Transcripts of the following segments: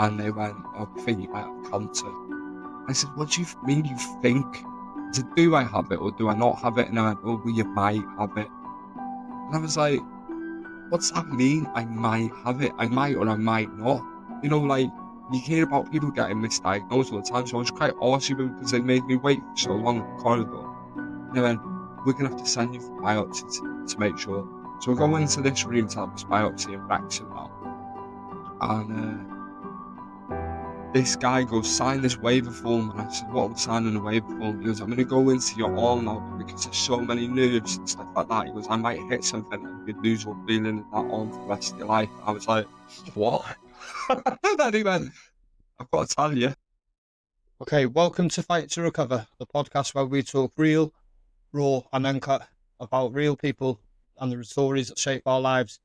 and they went, "Oh, I think you might have cancer." I said, "What do you mean you think?" I said, "Do I have it or do I not have it?" And I went, "Oh, well, you might have it." And I was like, "What's that mean? I might have it. I might or I might not." You know, like, you hear about people getting misdiagnosed all the time, so I was quite arsy with them because they made me wait for so long in the corridor. And they went, "We're going to have to send you for biopsy to make sure." So we go into this room to have this biopsy in Wrexham now. And this guy goes, "Sign this waiver form." And I said, "What am I signing a waiver form?" He goes, "I'm going to go into your arm now because there's so many nerves and stuff like that." He goes, "I might hit something and you could lose all feeling in that arm for the rest of your life." I was like, "What?" And then he went, "I've got to tell you." Okay, welcome to Fight to Recover, the podcast where we talk real, raw, and uncut about real people and the stories that shape our lives.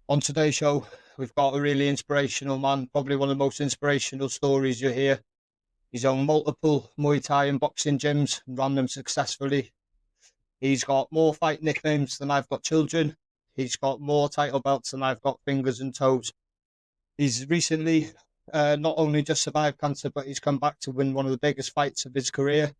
On today's show, we've got a really inspirational man, probably one of the most inspirational stories you hear. He's owned multiple Muay Thai and boxing gyms and run them successfully. He's got more fight nicknames than I've got children. He's got more title belts than I've got fingers and toes. He's recently not only just survived cancer, but he's come back to win one of the biggest fights of his career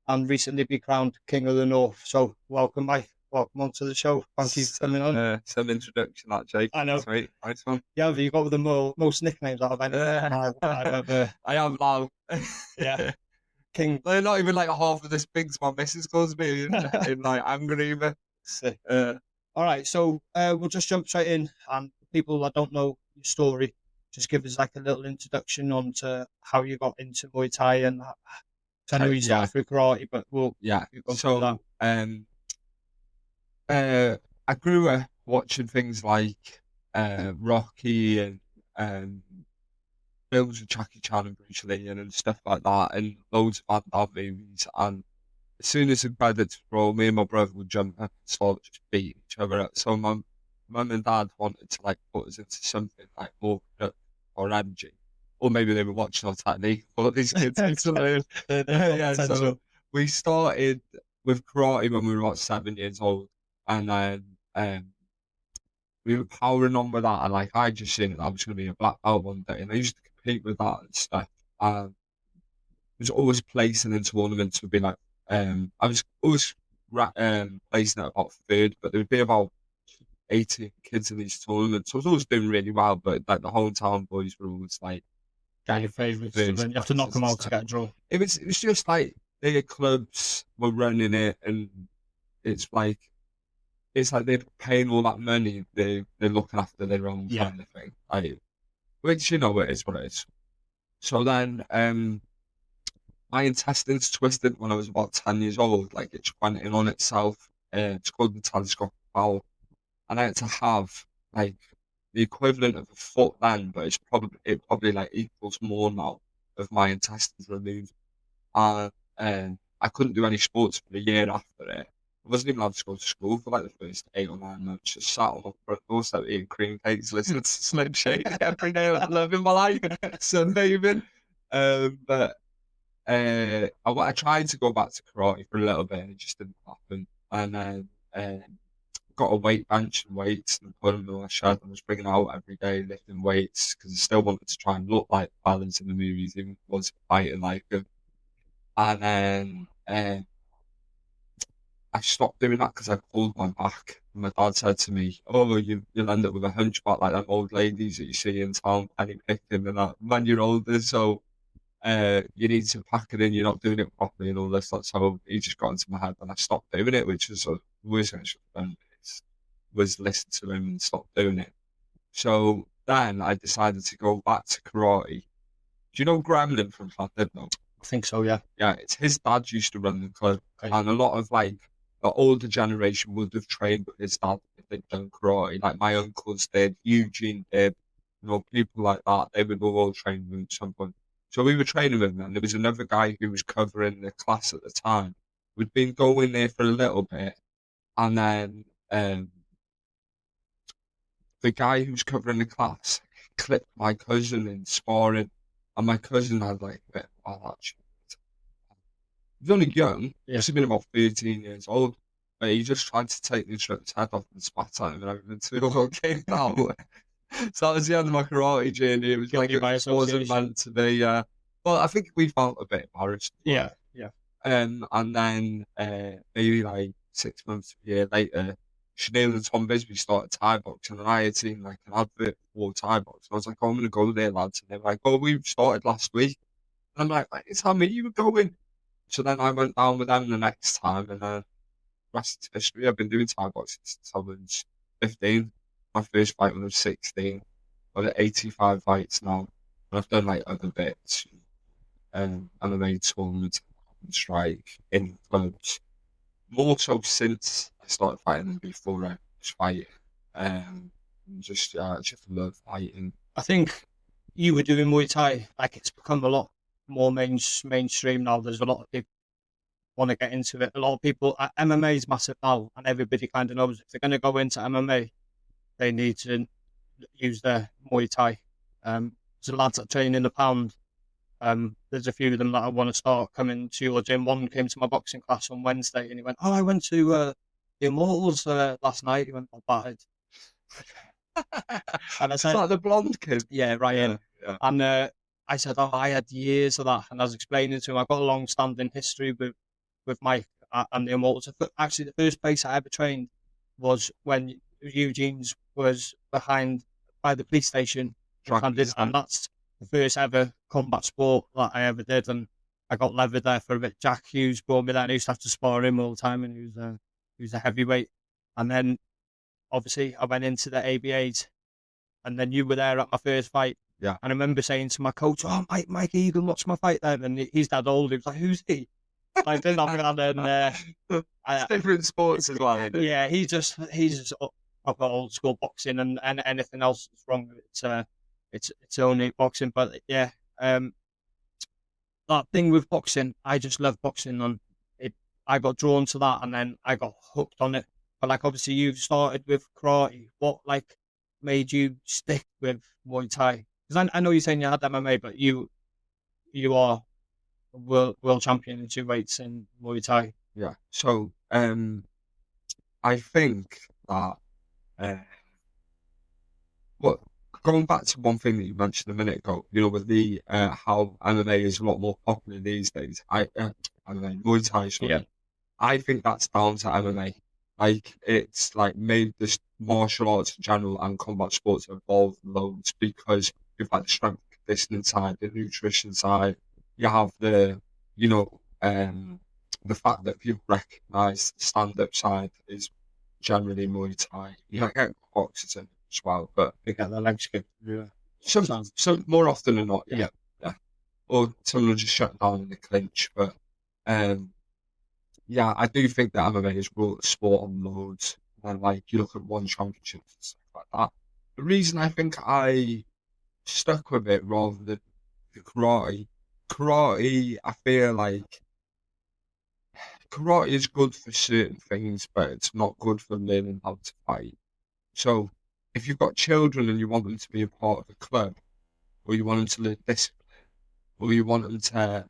and recently be crowned King of the North. So welcome, Mike. Welcome onto the show. Thank you for coming on. Some introduction, that, Jake. I know. Sweet. Nice one. Yeah, but you got the most nicknames out of anyone I've ever. I am now. Yeah. King. They're not even like half of this things my missus calls me in like anger either. Sick. All right, so we'll just jump straight in, and people that don't know your story, just give us like a little introduction onto how you got into Muay Thai, and I know you started through karate, but we'll So I grew up watching things like Rocky and films with Jackie Chan and Bruce Lee and stuff like that, and loads of Van Damme movies. And as soon as it got to throw, me and my brother would jump up and start just beating each other up. So my mum and dad wanted to like put us into something like more or energy, or maybe they were watching our technique. But these kids, so we started with karate when we were about 7 years old, and then we were powering on with that. And like I just seen that I was going to be a black belt one day, and I used to compete with that and stuff. And was always placing in tournaments. Would be like, I was always placing at about third, but there would be about 80 kids in these tournaments. So I was always doing really well, but like the whole town boys were always like, "Get your favourites," and then you have to knock them out to get a draw. It was just like their clubs were running it, and it's like they're paying all that money. They're looking after their own kind of thing. Like, which it is what it is. So then, my intestines twisted when I was about 10 years old. Like, it went in on itself. It's called the telescopic bowel. And I had to have, like, the equivalent of a foot then, but it probably like equals more now of my intestines removed. And I couldn't do any sports for a year after it. I wasn't even allowed to go to school for like the first 8 or 9 months. Just sat on my front doorstep eating cream cakes, listening to Slim Shady every day of living my life. Sunday even. But I tried to go back to karate for a little bit, and it just didn't happen. And then got a weight bench and weights and put them in my shed. I was bringing out every day lifting weights because I still wanted to try and look like Balance in the movies, even if I was fighting like him. And then I stopped doing that because I pulled my back. And my dad said to me, "Oh, you'll end up with a hunchback like them old ladies that you see in town, penny picking and that when you're older. So you need to pack it in. You're not doing it properly and all this." So he just got into my head, and I stopped doing it, which was the worst thing I should have done. Was listen to him and stop doing it. So then I decided to go back to karate. Do you know Gremlin from Llandudno? I think so, yeah. Yeah, it's his dad used to run the club, and a lot of like the older generation would have trained with his dad if they'd done karate. Like my uncles did, Eugene did, people like that. They would all train with him at some point. So we were training with him, and there was another guy who was covering the class at the time. We'd been going there for a little bit, and then the guy who was covering the class clipped my cousin in sparring, and my cousin had like a bit of attitude. He was only young, he must have been about 13 years old, but he just tried to take the instructor's head off and spat at him and everything, so it all came down. So that was the end of my karate journey. It was like Guilty by it wasn't association. meant to be. Well, I think we felt a bit embarrassed. Yeah, yeah. And then maybe like 6 months, a year later, Chanel and Tom Bisbee started Thai boxing, and I had seen like an advert for Thai boxing. I was like, oh, I'm gonna go there, lads. And they were like, oh, we started last week. And I'm like, it's how many you were going. So then I went down with them the next time, and rest is history. I've been doing Thai boxing since I was 15. My first fight when I was 16. I've got 85 fights now. And I've done like other bits. MMA tournaments, strike in clubs. More so since I started fighting than before I was fighting. Just love fighting. I think you were doing Muay Thai. Like it's become a lot more mainstream now. There's a lot of people want to get into it. A lot of people. MMA is massive now, and everybody kind of knows if they're going to go into MMA, they need to use their Muay Thai. So lads that train in the pound. There's a few of them that I want to start coming to your gym. One came to my boxing class on Wednesday, and he went, "Oh, I went to the Immortals last night." He went, "I battered." And I It's said, like the blonde kid. "Yeah, Ryan." Yeah. And I said, "Oh, I had years of that." And I was explaining to him, I've got a long-standing history with Mike and the Immortals. Actually, the first place I ever trained was when Eugene's was behind by the police station, and that's the first ever combat sport that I ever did. And I got levered there for a bit. Jack Hughes brought me there, and I used to have to spar him all the time, and he was a heavyweight. And then obviously I went into the ABAs, and then you were there at my first fight. Yeah. And I remember saying to my coach, "Oh, Mike Egan, watch my fight then." And he's that old. He was like, "Who's he?" I didn't have that. And it's different sports as well. Yeah, he's just I've got old school boxing, and anything else that's wrong with it, it's only boxing. But yeah, that thing with boxing, I just love boxing, and I got drawn to that, and then I got hooked on it. But like obviously you started with karate. What like made you stick with Muay Thai? Because I know you're saying you had MMA, but you are a world champion in two weights in Muay Thai. Yeah. So I think that well, going back to one thing that you mentioned a minute ago, with the how MMA is a lot more popular these days. MMA, Muay Thai, sorry. Yeah. I think that's down to MMA. Like it's like made this martial arts in general and combat sports evolve loads because you've got the strength and conditioning side, the nutrition side. You have the fact that people recognise the stand-up side is generally Muay Thai. You get boxers in as well, but They get their legs kicked. Yeah. so more often than not, Yeah. or someone will just shut down in the clinch. But yeah, I do think that MMA has brought the sport on loads. And like you look at one championship and stuff like that. The reason I think I stuck with it rather than the karate, I feel like karate is good for certain things, but it's not good for learning how to fight. So if you've got children and you want them to be a part of a club, or you want them to learn discipline, or you want them to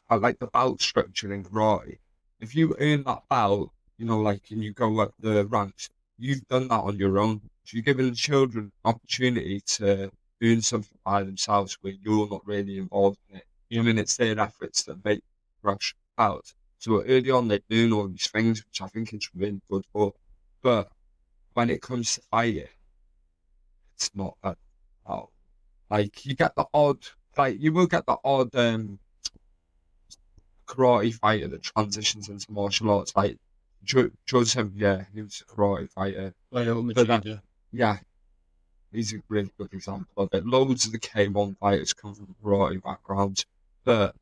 I like the belt structure in karate. If you earn that belt, like, and you go up the ranks, you've done that on your own. So you're giving the children opportunity to earn something by themselves where you're not really involved in it. I mean, it's their efforts that make rush out. So early on, they learn all these things, which I think is really good for. But when it comes to fighting, it's not that. Oh, like you get the odd, like you will get the odd karate fighter that transitions into martial arts, like Joseph, yeah, he was a karate fighter. Yeah, he's a really good example of it. Loads of the K1 fighters come from karate backgrounds, but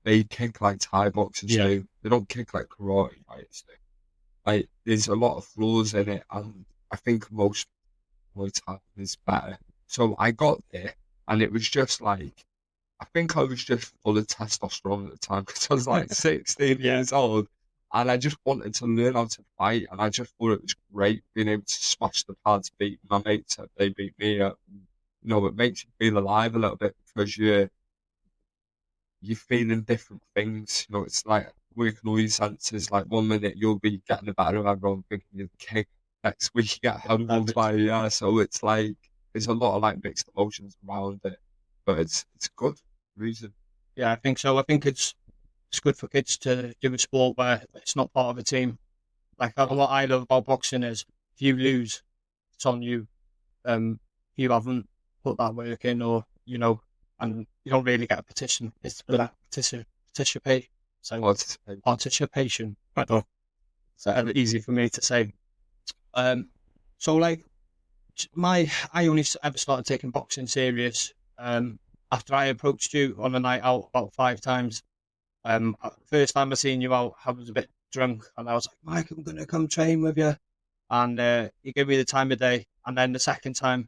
they kick like Thai boxers do. They don't kick like karate fighters do. Like, there's a lot of flaws in it, and I think most Muay Thai is better. So I got there, and it was just like, I think I was just full of testosterone at the time because I was like 16 years old and I just wanted to learn how to fight. And I just thought it was great being able to smash the pads, beat my mates up, they beat me up. It makes you feel alive a little bit because you're feeling different things. It's like working all your senses. Like one minute you'll be getting the better of everyone, thinking you're the king. next week you get humbled by, yeah. So it's like, there's a lot of like mixed emotions around it, but it's good reason. Yeah, I think so. I think it's good for kids to do a sport where it's not part of a team. Like what I love about boxing is if you lose, it's on you. You haven't put that work in, or and you don't really get a petition. It's participate. So participation. Right. So easy for me to say. So like I only ever started taking boxing serious after I approached you on a night out about 5 times. First time I seen you out, I was a bit drunk, and I was like, Mike, I'm gonna come train with you, and you gave me the time of day. And then the second time,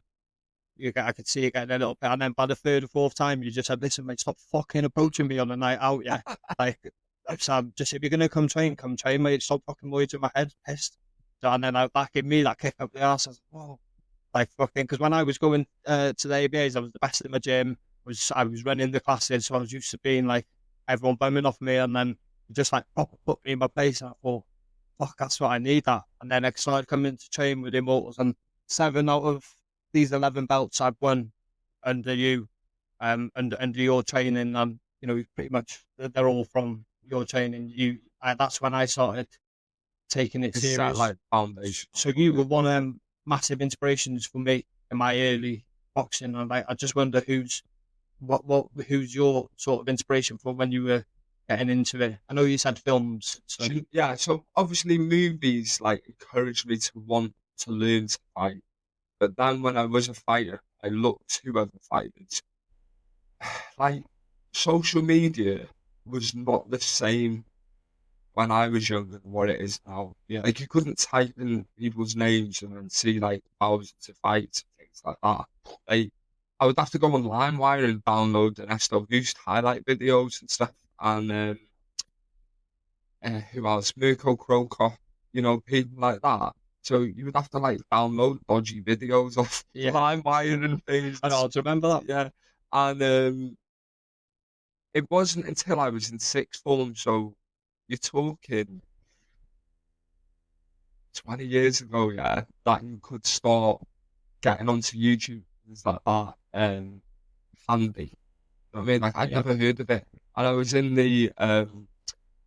I could see you getting a little bit, and then by the third or fourth time, you just said, "Listen, mate, stop fucking approaching me on a night out, yeah." Like, so just if you're gonna come train, mate. Stop fucking words in my head, pissed. So, and then that gave me that kick up the arse. I was like, whoa, like fucking. Because when I was going to the ABAs, I was the best in my gym. I was running the classes, so I was used to being like everyone bumming off me, and then just like proper put me in my place. And I thought, fuck, that's what I need. That, and then I started coming to train with Immortals, and 7 out of these 11 belts I've won under you, under your training, and pretty much they're all from your training. That's when I started taking it serious. That like foundation. So you were one massive inspirations for me in my early boxing, and I just wonder who's your sort of inspiration from when you were getting into it. I know you said films. So. Yeah, so obviously movies like encouraged me to want to learn to fight. But then when I was a fighter, I looked to other fighters. Like, social media was not the same when I was younger than what it is now. Yeah. Like, you couldn't type in people's names and then see, like, thousands of fights and things like that. Like, I would have to go on LimeWire and download an SW's highlight videos and stuff. And who else? Mirko Krokop, people like that. So you would have to like download dodgy videos off LimeWire and things. I know, do you remember that? Yeah. And it wasn't until I was in sixth form, so you're talking 20 years ago, yeah, that you could start getting onto YouTube and things like that handy. You know what I mean? Like I'd never heard of it. And I was in I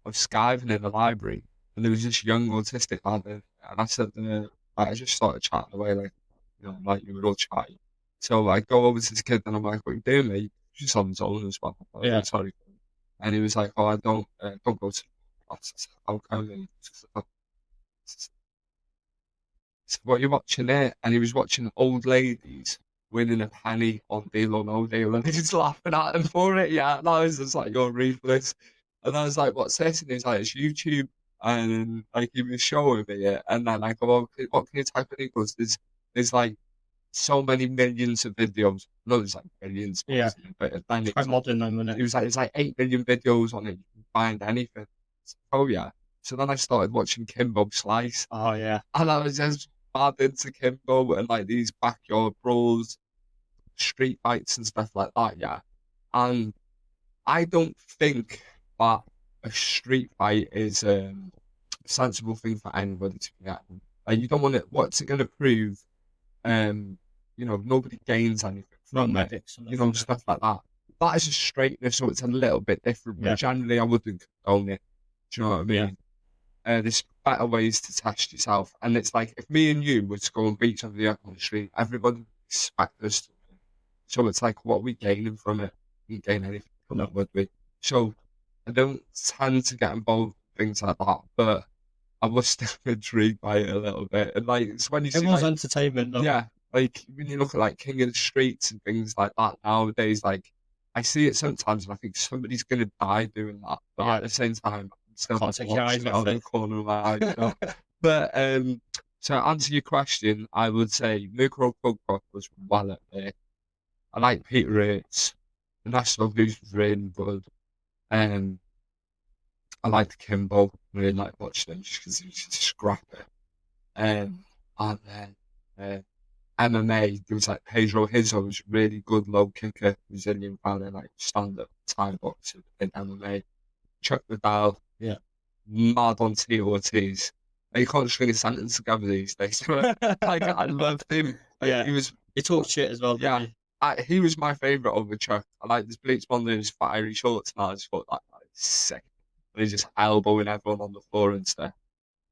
was skiving in the library, and there was this young autistic lad there, and I said, I just started chatting away, like, like you were all chatting. So I go over to this kid and I'm like, what are you doing, mate? He's on his own as well. Yeah. Sorry. And he was like, oh, I don't go to class. I said, okay. So what are you watching there? And he was watching old ladies winning a penny on Deal or No Deal, and he's laughing at him for it. Yeah, and I was just like, you're ruthless. And I was like, what's this? And he was like, it's YouTube. And like he was showing me it. And then I go, oh, what can you type in? He goes, there's like so many millions of videos. No, there's like billions. Yeah. But then it's quite modern, then, isn't it? He was like, it's like 8 million videos on it. You can find anything. Oh, yeah. So then I started watching Kimbo Slice. Oh, yeah. And I was just bad into Kimbo and like these backyard brawls, street fights and stuff like that, yeah. And I don't think that a street fight is a sensible thing for anybody to get. Like, you don't want it. What's it going to prove? Nobody gains anything from it. Stuff like that. That is a straightness, so it's a little bit different. But generally, I wouldn't condone it. Do you know what I mean? Yeah. There's better ways to test yourself, and it's like if me and you were to go and beat somebody up on the street, everybody expects us to win. So it's like, what are we gaining from it? We didn't gain anything from it, would we? So I don't tend to get involved in things like that, but I was still intrigued by it a little bit. And like, it's when you see, was entertainment, though. Yeah, like when you look at like King of the Streets and things like that nowadays, like I see it sometimes and I think somebody's gonna die doing that. But at the same time, I'm still can't take your eyes off the corner of my eye. But so to answer your question, I would say Micro Pugcock was well up there. I like Peter Yates. The National Blues was really good. I liked Kimbo. Really like watching him just because he was just scrappy. And then MMA, there was like Pedro Hizzo, was a really good low kicker, Brazilian fella, like stand up Thai boxer in MMA. Chuck Liddell, yeah, mad on T Ortiz. You can't string a sentence together these days. Like, I loved him. Yeah. He was, He talks shit as well, yeah. didn't He was my favourite over Chuck. I like this bleach blonde in his fiery shorts, and I just thought that was sick. And he's just elbowing everyone on the floor and stuff.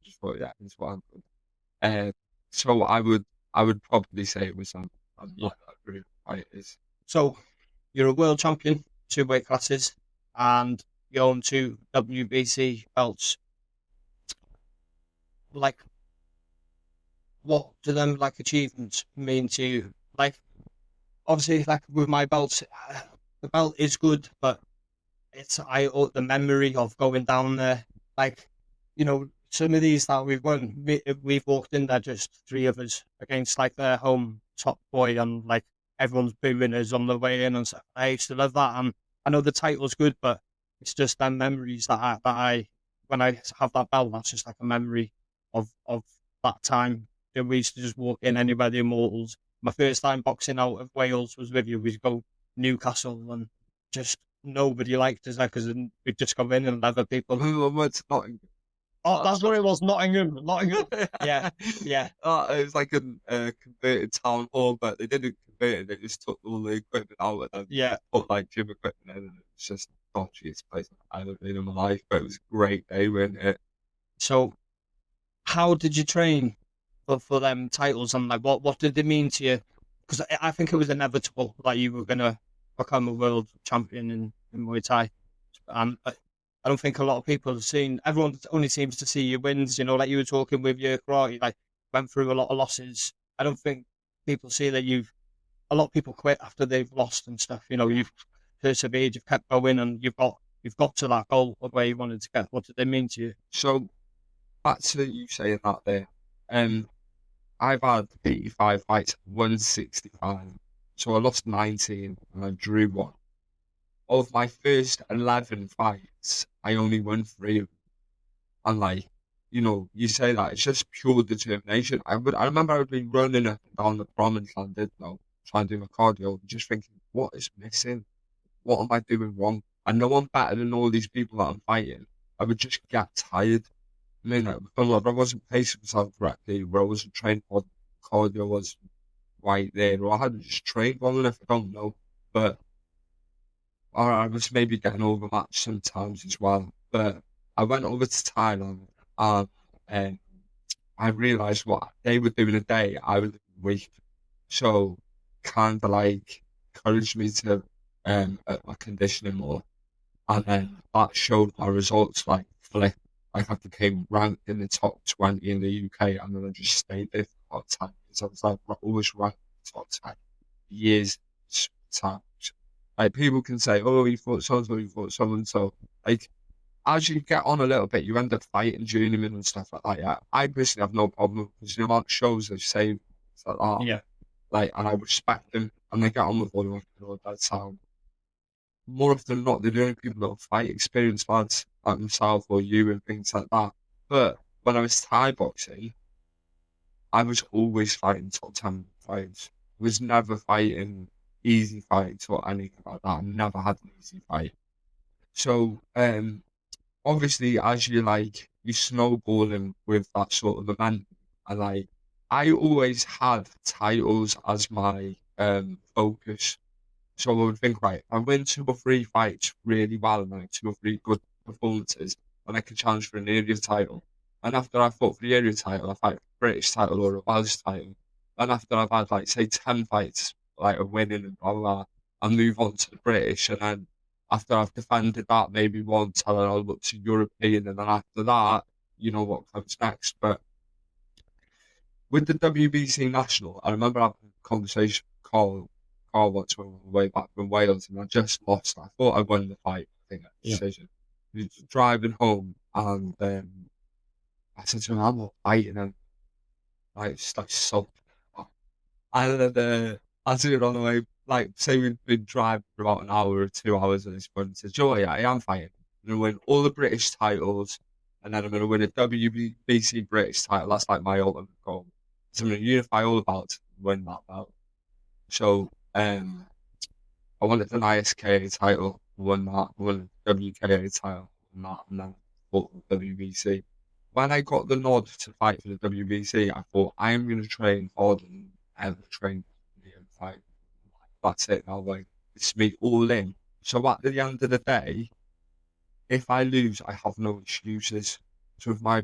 Just thought, yeah, he's one good. So I would probably say it was I'm he? Yeah. not that group. It is. So you're a world champion, 2 weight classes, and you own 2 WBC belts. Like, what do them like achievements mean to you? Like, obviously, like with my belts, the belt is good, but the memory of going down there, like, some of these that we've won, we've walked in there, just 3 of us against like their home top boy, and like everyone's booing us on the way in and stuff. I used to love that, and I know the title's good, but it's just them memories that I when I have that belt, that's just like a memory of that time. And we used to just walk in anywhere the Immortals. My first time boxing out of Wales was with you. We'd go Newcastle, and just nobody liked us there because we'd just come in and leather people. What's not? Oh, that's what it was. Nottingham. Yeah, yeah. It was like a converted town hall, but they didn't convert it. They just took all the equipment out and then Yeah. put like gym equipment in, and it's just the dodgiest place I've ever been in my life. But it was a great day, wasn't it? So, how did you train for them titles, and like what did they mean to you? Because I think it was inevitable that you were gonna become a world champion in Muay Thai, and I don't think a lot of people have seen. Everyone only seems to see your wins. Like you were talking with your karate, like went through a lot of losses. I don't think people see that a lot of people quit after they've lost and stuff. You've persevered, you've kept going, and you've got to that goal of where you wanted to get. What did they mean to you? So back to you saying that there. I've had 85 fights, 165. So I lost 19 and I drew one. Of my first 11 fights, I only won 3 of them. And like, you say that it's just pure determination. I remember I would be running up and down the promenade land, trying to do my cardio, just thinking, what is missing? What am I doing wrong? I know I'm better than all these people that I'm fighting. I would just get tired. I mean, I wasn't pacing myself correctly, where I wasn't trained for cardio was right there, or I hadn't just trained well enough, I don't know. But or I was maybe getting overmatched sometimes as well. But I went over to Thailand and I realised what they were doing a day, I was doing a week. So kind of like encouraged me to up my conditioning more. And then that showed my results like flip. Like I became ranked in the top 20 in the UK, and then I just stayed there for about 10 years. I was like always ranked in the top 10 years. Times. Like people can say, "Oh, you fought so and so, you fought so and so." Like as you get on a little bit, you end up fighting journeymen and stuff like that. Yeah, I personally have no problem because the amount of shows they've saved, like that. Yeah. Like, and I respect them, and they get on with all of that's how more often than not, they're the only people that fight experienced lads like myself or you and things like that. But when I was Thai boxing, I was always fighting top 10 fights. I was never fighting easy fights or anything like that. I never had an easy fight. So, obviously, as you snowballing with that sort of momentum, and I always had titles as my focus. So I would think, right, I win 2 or 3 fights really well and like 2 or 3 good performances, and I can challenge for an area title. And after I fought for the area title, I fight for the British title or a Welsh title. And after I've had like say 10 fights, like a winning and blah blah blah, I move on to the British, and then after I've defended that maybe once, and then I'll look to European, and then after that, you know what comes next. But with the WBC National, I remember having a conversation with Carl once when we were way back from Wales, and I just lost. I thought I won the fight, I think, at decision. He was driving home, and I said to him, I'm not fighting, and just like sobbed. And then as we were on the way, like, say we'd been driving for about an hour or 2 hours at this point, he said, Joey, I am fighting. I'm going to win all the British titles, and then I'm going to win a WBC British title. That's like my ultimate goal. So I'm going to unify all the belts and win that belt. So I wanted an ISKA title, won that, won a WKA title, won that, and then fought the WBC. when I got the nod to fight for the WBC, I thought I'm going to train harder than ever trained in the fight. That's it now, like, it's me all in. So at the end of the day, if I lose, I have no excuses. So if my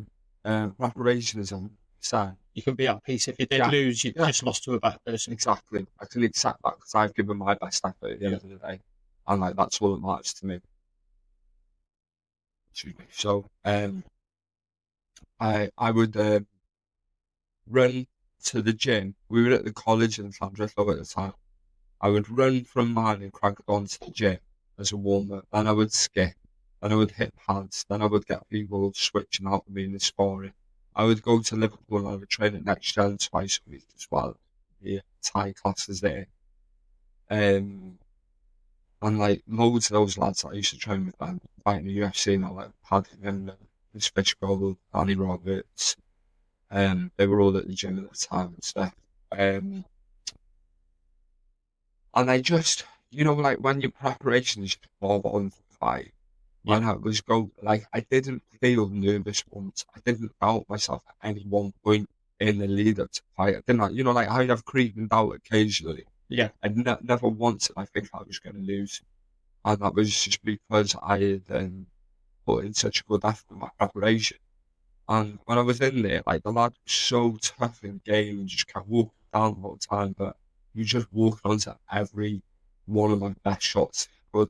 preparation is on set, You can be at peace. If you did lose, you just lost to a better person. exactly. I can accept that because I've given my best effort at the end of the day, and like that's all that matters to me. So I would run to the gym. We were at the college in Llandrillo at the time. I would run from mine and crank it on to the gym as a warm-up. Then I would skip. Then I would hit pads. Then I would get people switching out with me in the sparring. I would go to Liverpool and I would train at Next Gen twice a week as well. Yeah, Thai classes there. And like loads of those lads that I used to train with them fighting the UFC now, like Paddy and Miss Fishbowl, Danny Roberts. They were all at the gym at the time and stuff. And I just, like when your preparation is more on the fight, when I was like, I didn't feel nervous once. I didn't doubt myself at any one point in the lead up to fight. I didn't, like I have creeping doubt occasionally. Yeah. I never once did I think I was going to lose. And that was just because I had put in such a good effort in my preparation. And when I was in there, like the lad was so tough in the game and just kept walking down the whole time, but you just walked onto every one of my best shots. But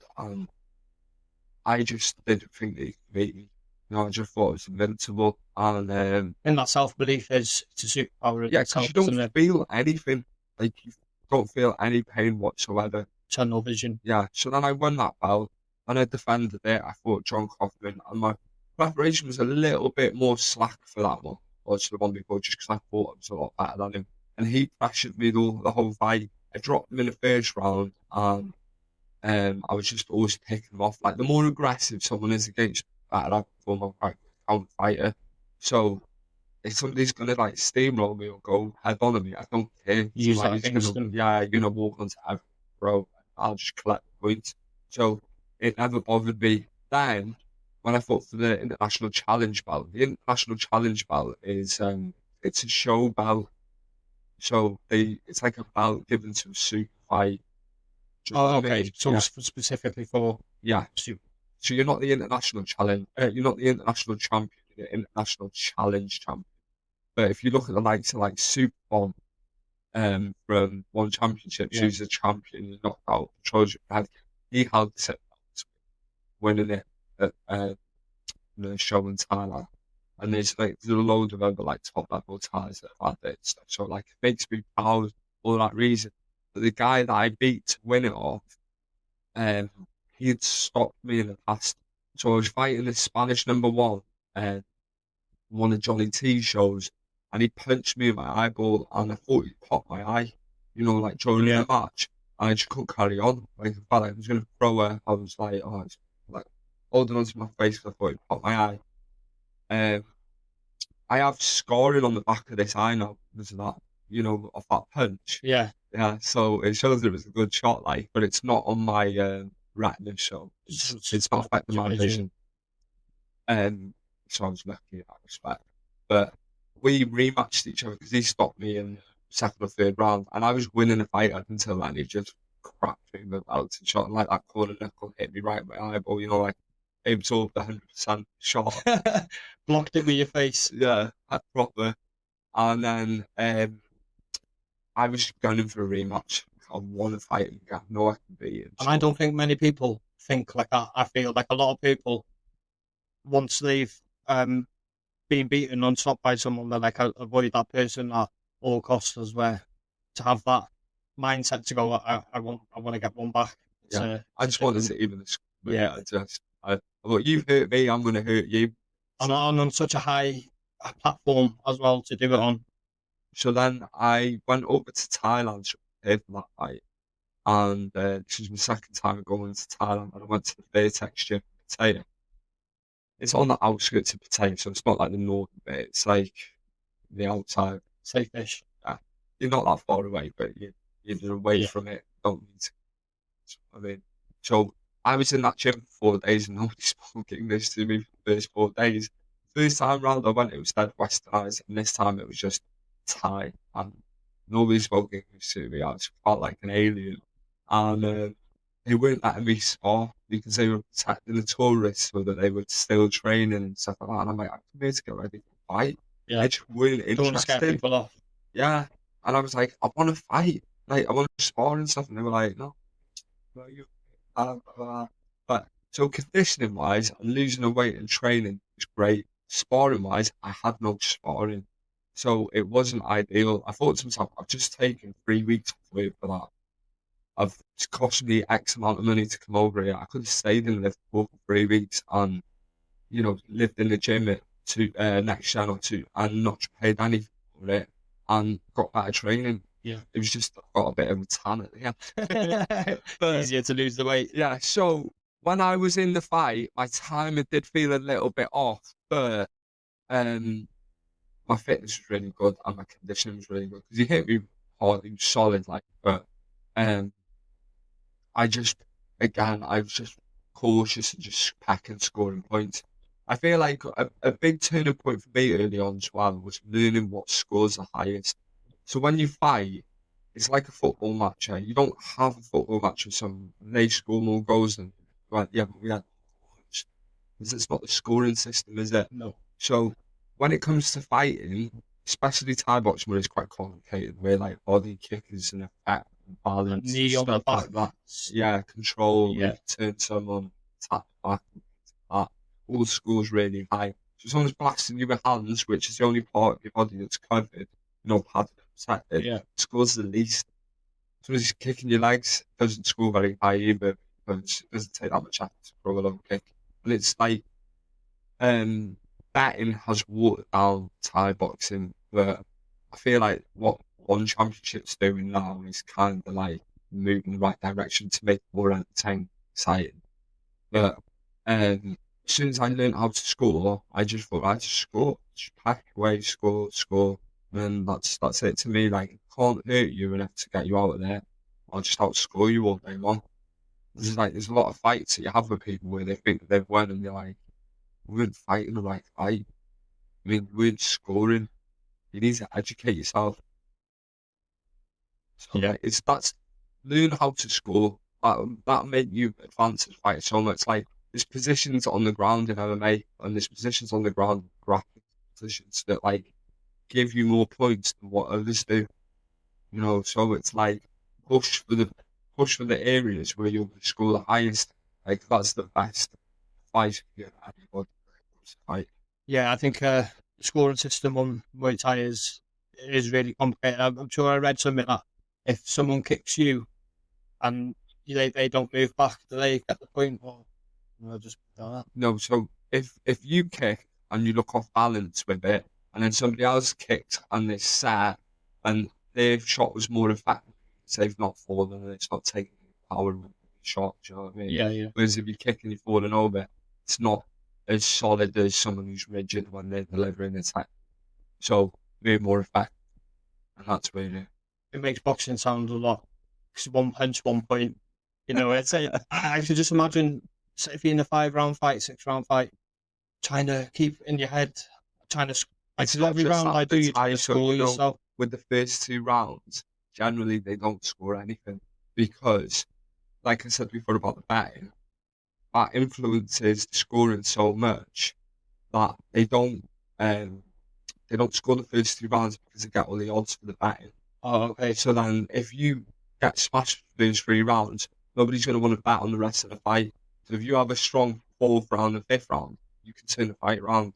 I just didn't think they could beat me. I just thought it was invincible. And and that self-belief is to superpower. Yeah, because you don't feel anything. Like you don't feel any pain whatsoever. Tunnel vision. Yeah, so then I won that belt and I defended it. I fought John Kaufman and my preparation was a little bit more slack for that one. Or to the one before, just because I thought I was a lot better than him. And he pressured me the whole fight. I dropped him in the first round and I was just always picking him off. Like the more aggressive someone is against better I perform, I'm a fighter. So if somebody's gonna like steamroll me or go head on me, I don't care. Use like, that against them. Yeah, you're gonna walk onto every bro. I'll just collect the points. So it never bothered me. Then when I fought for the international challenge belt, the international challenge belt is it's a show belt. So it's like a belt given to a super fight. Oh, okay. So specifically for super. So you're not the international challenge. You're not the international champion. You're the international challenge champion. But if you look at the likes of like Super Bomb, from one championship, who's a champion, he's knocked out Trojan. He held the set winning it at the show in Thailand. And there's a load of other like top level Thais that have had it and stuff. So like it makes me proud for that reason. But the guy that I beat to win it off, he had stopped me in the past. So I was fighting this Spanish number one, one of Johnny T's shows, and he punched me in my eyeball, and I thought he popped my eye, like during the match. And I just couldn't carry on. Like, in fact, I was going to throw her. I was like, it's like holding onto my face because I thought he popped my eye. I have scoring on the back of this eye now because of that, of that punch. Yeah. Yeah, so it shows that it was a good shot, like, but it's not on my retina, so it's not affecting my vision. So I was lucky in that respect. But we rematched each other because he stopped me in the second or third round, and I was winning the fight up until then. He just cracked me with a belt and shot, and like that corner knuckle hit me right in my eyeball, like he absorbed 100% shot. Blocked it with your face. Yeah, proper. And then I was going for a rematch. I want to fight him again. No, I can beat him. And I don't think many people think like that. I feel like a lot of people, once they've been beaten on top by someone, they're like, I'll avoid that person at all costs. As well, to have that mindset to go, I want to get one back. I just wanted to even this. Yeah, I thought, you've hurt me, I'm going to hurt you. And on such a high platform as well to do it on. So then I went over to Thailand to prepare for that fight. And this was my second time going to Thailand, and I went to the Vertex gym in Pattaya. It's on the outskirts of Pattaya, so it's not like the northern bit. It's like the outside. Safe-ish. Yeah. You're not that far away, but you're away from it. Don't need to. I mean, so I was in that gym for 4 days, and nobody spoke English to me for the first 4 days. first time round I went, it was dead westernized, and this time it was just Thai, and nobody spoke English to me. I just felt like an alien, and they weren't letting me spar because they were protecting the tourists so that they would still training and stuff like that. And I'm like, I'm here to get ready for a fight. Yeah. They just weren't Don't want to scare interested. people off. Yeah, and I was like, I want to fight, like I want to spar and stuff, and they were like, no, well, you, but so conditioning wise, and losing the weight and training was great. Sparring wise, I had no sparring, so it wasn't ideal. I thought to myself, I've just taken 3 weeks off work for that. It's cost me X amount of money to come over here. I could have stayed in Liverpool for 3 weeks and lived in the gym at next channel two and not paid anything for it and got better training. Yeah. It was just got a bit of a tan at the end. But easier to lose the weight. yeah, so when I was in the fight, my timing did feel a little bit off, but my fitness was really good and my conditioning was really good because he hit me hard, he was solid, like, but I was just cautious and just packing scoring points. I feel like a big turning point for me early on as well was learning what scores the highest. So when you fight, it's like a football match. You don't have a football match with some they score more goals than well, yeah, but we had because it's not the scoring system, is it? No. So when it comes to fighting, especially Thai boxing, where it's quite complicated, where like body kick is an effect, balance, Knee on the stuff like back. that. Yeah, control, Yeah. turn someone, tap back, that. All scores really high. So someone's blasting you with hands, which is the only part of your body that's covered, padded and protected, Yeah. scores the least. So he's kicking your legs, doesn't score very high either, because it doesn't take that much effort to throw a low kick. And it's like, betting has watered down Thai boxing, but I feel like what one championship's doing now is kind of like moving in the right direction to make it more entertaining, exciting. But as soon as I learned how to score, I just thought I just score, just pack away, score, and that's it to me. Like, can't hurt you enough to get you out of there. I'll just outscore you all day long. There's a lot of fights that you have with people where they think that they've won and they're like, we weren't fighting the right fight. I mean, we weren't scoring. You need to educate yourself. So Yeah. that's learn how to score. That made you advance as a fighter so much. Like there's positions on the ground in MMA and there's positions on the ground, grappling positions that like give you more points than what others do. So it's like push for the areas where you'll score the highest. Like that's the best fight you get anybody fight. Yeah, I think the scoring system on Muay Thai is really complicated. I'm sure I read something that if someone kicks you and they don't move back, do they get the point? Or just that? No, so if you kick and you look off balance with it, and then somebody else kicked and they sat and their shot was more effective, so they've not fallen and it's not taking power of the shot. Do you know what I mean? Yeah. Whereas if you kick and you're falling over, it's not as solid as someone who's rigid when they're delivering attack. So they're more effective, and that's where it makes boxing sound a lot. Because one punch, 1 point. It's I could just imagine if you're in a 5-round fight, 6-round fight, trying to keep in your head, trying to it's every round I do, you try to score yourself. With the first 2 rounds, generally they don't score anything because, like I said before about the betting, that influences the scoring so much that they don't score the first 2 rounds because they get all the odds for the betting. Oh, okay. So then if you get smashed for those 3 rounds, nobody's going to want to bet on the rest of the fight. So if you have a strong 4th round and 5th round, you can turn the fight around.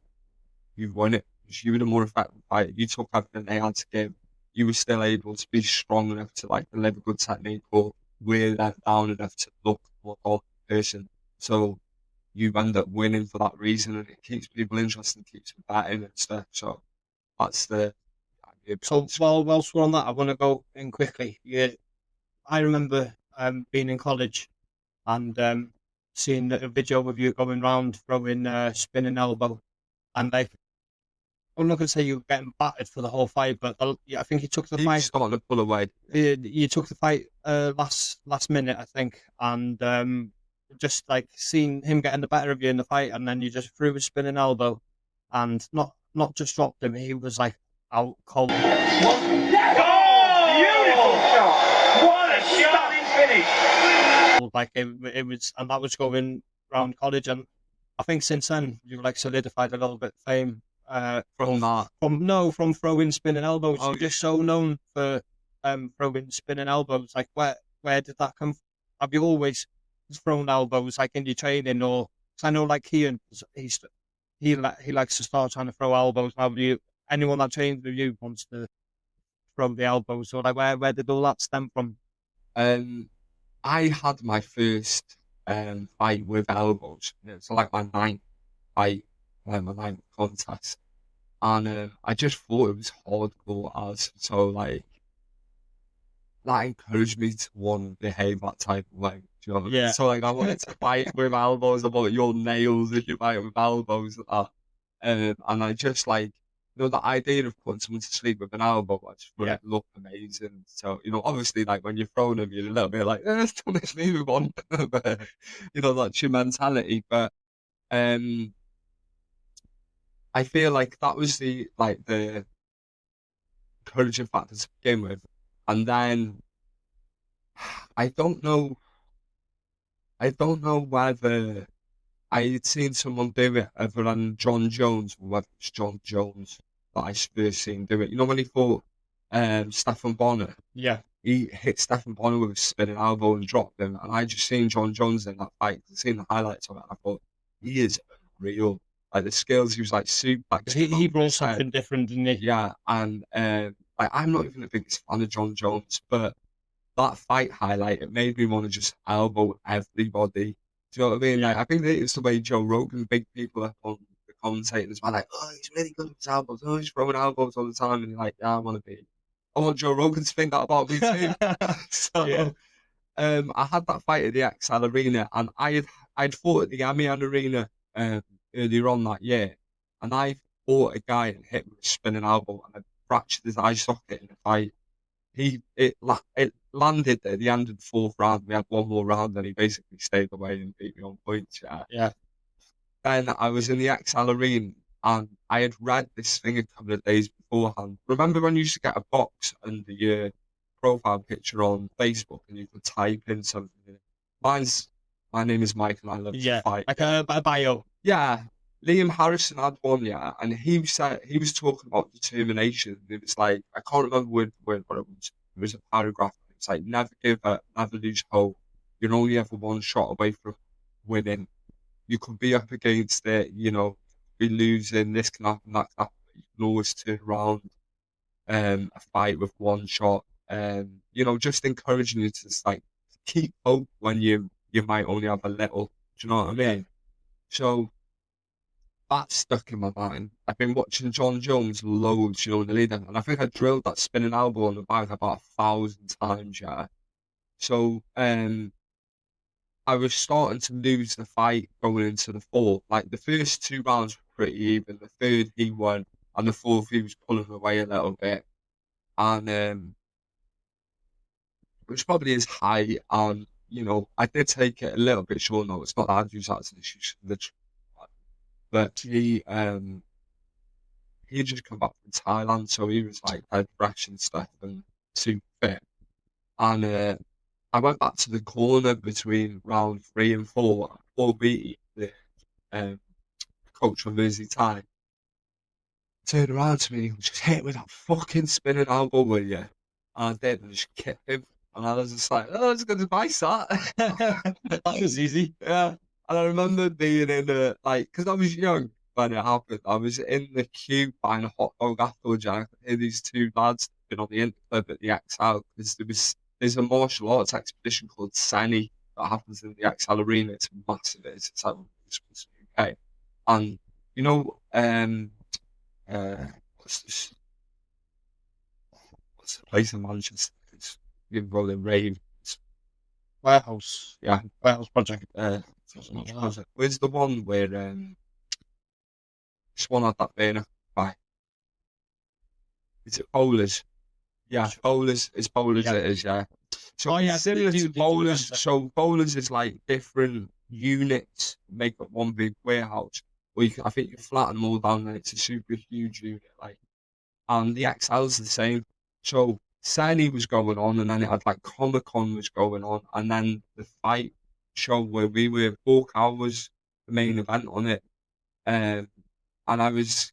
You've won it. You were the more effective fighter. You took everything they had to give. You were still able to be strong enough to like deliver good technique or wear them down enough to look like a person. So you end up winning for that reason, and it keeps people interested, keeps them betting and stuff. So that's the idea. So whilst we're on that, I want to go in quickly. Yeah, I remember being in college and seeing a video of you going round throwing spinning elbow, and like I'm not going to say you were getting battered for the whole fight, but I think you took the fight. Starting to pull away. You took the fight last minute, I think, and just like seeing him getting the better of you in the fight, and then you just threw a spinning elbow. and not just dropped him. He was like out cold. Oh, beautiful shot! What a stunning finish! Like it was, and that was going around college, and I think since then you've like solidified a little bit of fame From that. from throwing spinning elbows. Oh, You're just so known for throwing spinning elbows. Like where did that come from? Have you always thrown elbows like in your training, or 'cause I know like Ian, he likes to start trying to throw elbows. Have you anyone that trains with you wants to throw the elbows, or like where did all that stem from? I had my first fight with elbows. It's like my ninth fight, my ninth contest, and I just thought it was hardcore as so like that encouraged me to want to behave that type of way. Do you know what I mean? Yeah. So like I wanted to fight with elbows. I want your nails if you fight with elbows like that. And I just like the idea of putting someone to sleep with an elbow, I just thought it looked amazing. So obviously like when you're throwing them, you're a little bit like, don't let me move on. But, that's your mentality. But I feel like that was the encouraging factor to begin with, and then I don't know whether I had seen someone do it other than John Jones, or whether it's John Jones that I first seen do it. When he fought Stephen Bonner, Yeah. he hit Stephen Bonner with a spinning elbow and dropped him. And I just seen John Jones in that fight. I seen the highlights of it. And I thought he is real. Like the skills, he was like suplex. He brought something different, didn't he? Yeah, and like I'm not even the biggest fan of John Jones, but that fight highlight, it made me want to just elbow everybody. Do you know what I mean? Yeah. Like, I think that it's the way Joe Rogan big people up on the commentators were like, oh, he's really good with his elbows. Oh, he's throwing elbows all the time. And you're like, yeah, I want Joe Rogan to think that about me too. So, I had that fight at the XL Arena, and I'd fought at the Amiens Arena earlier on that year, and I fought a guy and hit with a spinning elbow, and I fractured his eye socket in the fight. It landed at the end of the fourth round. We had one more round, and he basically stayed away and beat me on points. Yeah. Then I was in the XL Arena, and I had read this thing a couple of days beforehand. Remember when you used to get a box under your profile picture on Facebook, and you could type in something? My name is Mike, and I love to fight. Like a bio. Yeah. Liam Harrison had one, and he said he was talking about determination. It was like I can't remember what it was. It was a paragraph. It's like never give up, never lose hope. You're only ever one shot away from winning. You could be up against it, be losing. This can happen, that can happen. You can always turn around a fight with one shot. Just encouraging you to like keep hope when you might only have a little. Do you know what I mean? So that stuck in my mind. I've been watching John Jones loads, in the lead, and I think I drilled that spinning elbow on the back about 1,000 times, So, I was starting to lose the fight going into the fourth. Like, the first two rounds were pretty even. The third, he won, and the fourth, he was pulling away a little bit. And, it was probably his high, and, I did take it a little bit short. No, it's not that I'd use that as an issue. But he just come back from Thailand, so he was like dead fresh and stuff and super fit. And I went back to the corner between round 3 and 4. Paul Beattie, the coach from Mersey Thai, turned around to me and just hit with that fucking spinning elbow with you. And I did, and just kicked him. And I was just like, oh, it's good advice, that. That was easy. Yeah. And I remember being in because I was young when it happened. I was in the queue buying a hot dog afterwards, and I could hear these two lads been on the interclub at the XL, because there's a martial arts expedition called Sani that happens in the XL Arena. It's massive. It's like UK. And what's the place in Manchester? It's rolling rave. Warehouse. Yeah. Warehouse Project. Where's the one where this one had that banner by? Is it Bowlers? Yeah, Bowlers. It's Bowlers. Yeah. It is. Yeah. So Similar to Bowlers. So Bowlers is like different units make up one big warehouse. or I think you flatten them all down and it's a super huge unit, like, and the XL's the same. So Seni was going on, and then it had like Comic Con was going on, and then the fight show where we were, Hawkow was the main event on it. And I was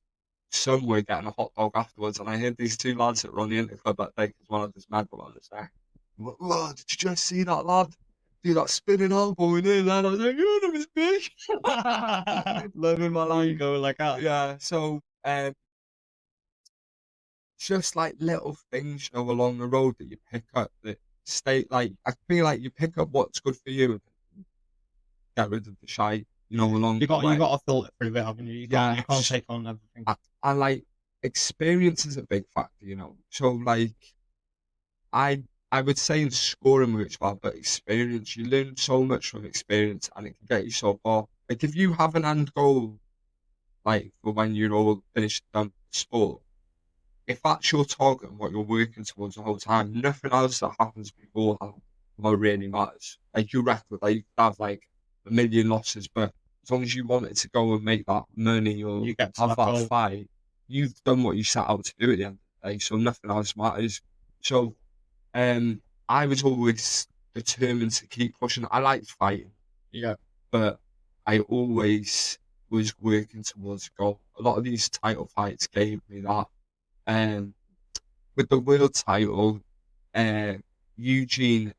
somewhere getting a hot dog afterwards, and I heard these two lads that run the Interclub that day because one of this medal on his neck. Lad, did you just see that lad do that spinning elbow in there? Lad, I was like, oh, that was big. Loving my line go like that. Yeah, so just like little things, you know, along the road that you pick up that stay, like, I feel like you pick up what's good for you and get rid of the shite, you know, along You got the way. to filter through a bit, haven't you? You can't take on everything. I like experience is a big factor, you know. So like I would say in scoring moves well, but experience, you learn so much from experience and it can get you so far. Like if you have an end goal, like for when you're all finished done sport, if that's your target and what you're working towards the whole time, nothing else that happens before that really matters. Like you record, like you could have like a million losses, but as long as you wanted to go and make that money or You get to have that that goal. fight, you've done what you set out to do at the end of the day. So nothing else matters. So I was always determined to keep pushing. I liked fighting, Yeah. but I always was working towards a goal. A lot of these title fights gave me that. With the world title, Eugene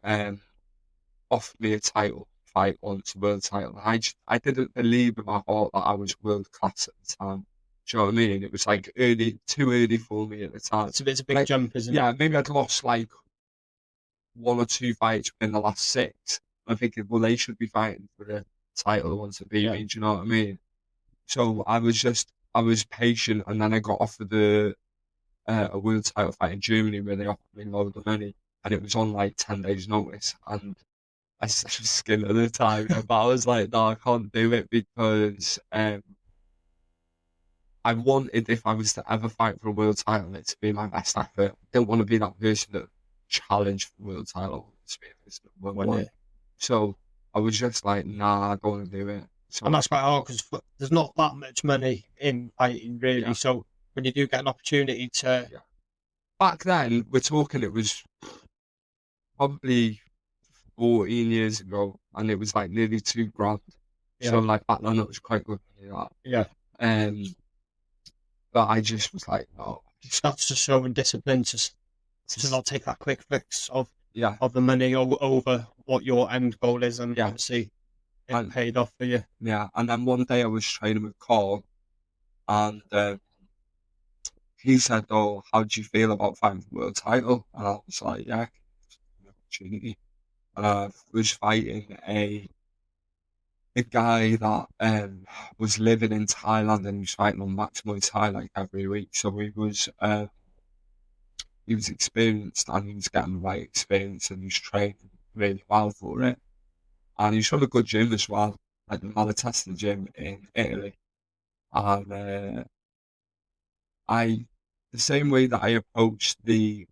offered me a title fight once, world title. I didn't believe in my heart that I was world class at the time. Do you know what I mean? It was like too early for me at the time. It's a big like, jump, isn't it? Yeah, maybe I'd lost like 1 or 2 fights in the last 6. I'm thinking, well, they should be fighting for the title the ones that beat me. Do you know what I mean? So I was patient, and then I got offered a world title fight in Germany where they offered me loads of money, and it was on like 10 days' notice, and I was skin at the time, but I was like, no, I can't do it because I wanted, if I was to ever fight for a world title, it to be my best effort. I didn't want to be that person that challenged for the world title. To be one. So I was just like, nah, I don't want to do it. So, and that's quite hard because there's not that much money in fighting, really. Yeah. So when you do get an opportunity to... Yeah. Back then, we're talking, it was probably 14 years ago, and it was like nearly £2,000. Yeah. So like back then, it was quite good. Yeah. But I just was like, no. That's just showing discipline to not take that quick fix of Yeah. the money over what your end goal is, and Yeah. obviously it paid off for you. Yeah, and then one day I was training with Carl, and he said, "Oh, how do you feel about fighting for the world title?" And I was like, "Yeah, an opportunity." And I was fighting a guy that was living in Thailand, and he was fighting on Max Muay Thai like every week. So he was experienced, and he was getting the right experience, and he was training really well for it. And he was from a good gym as well, like the Malatesta gym in Italy. And the same way that I approached the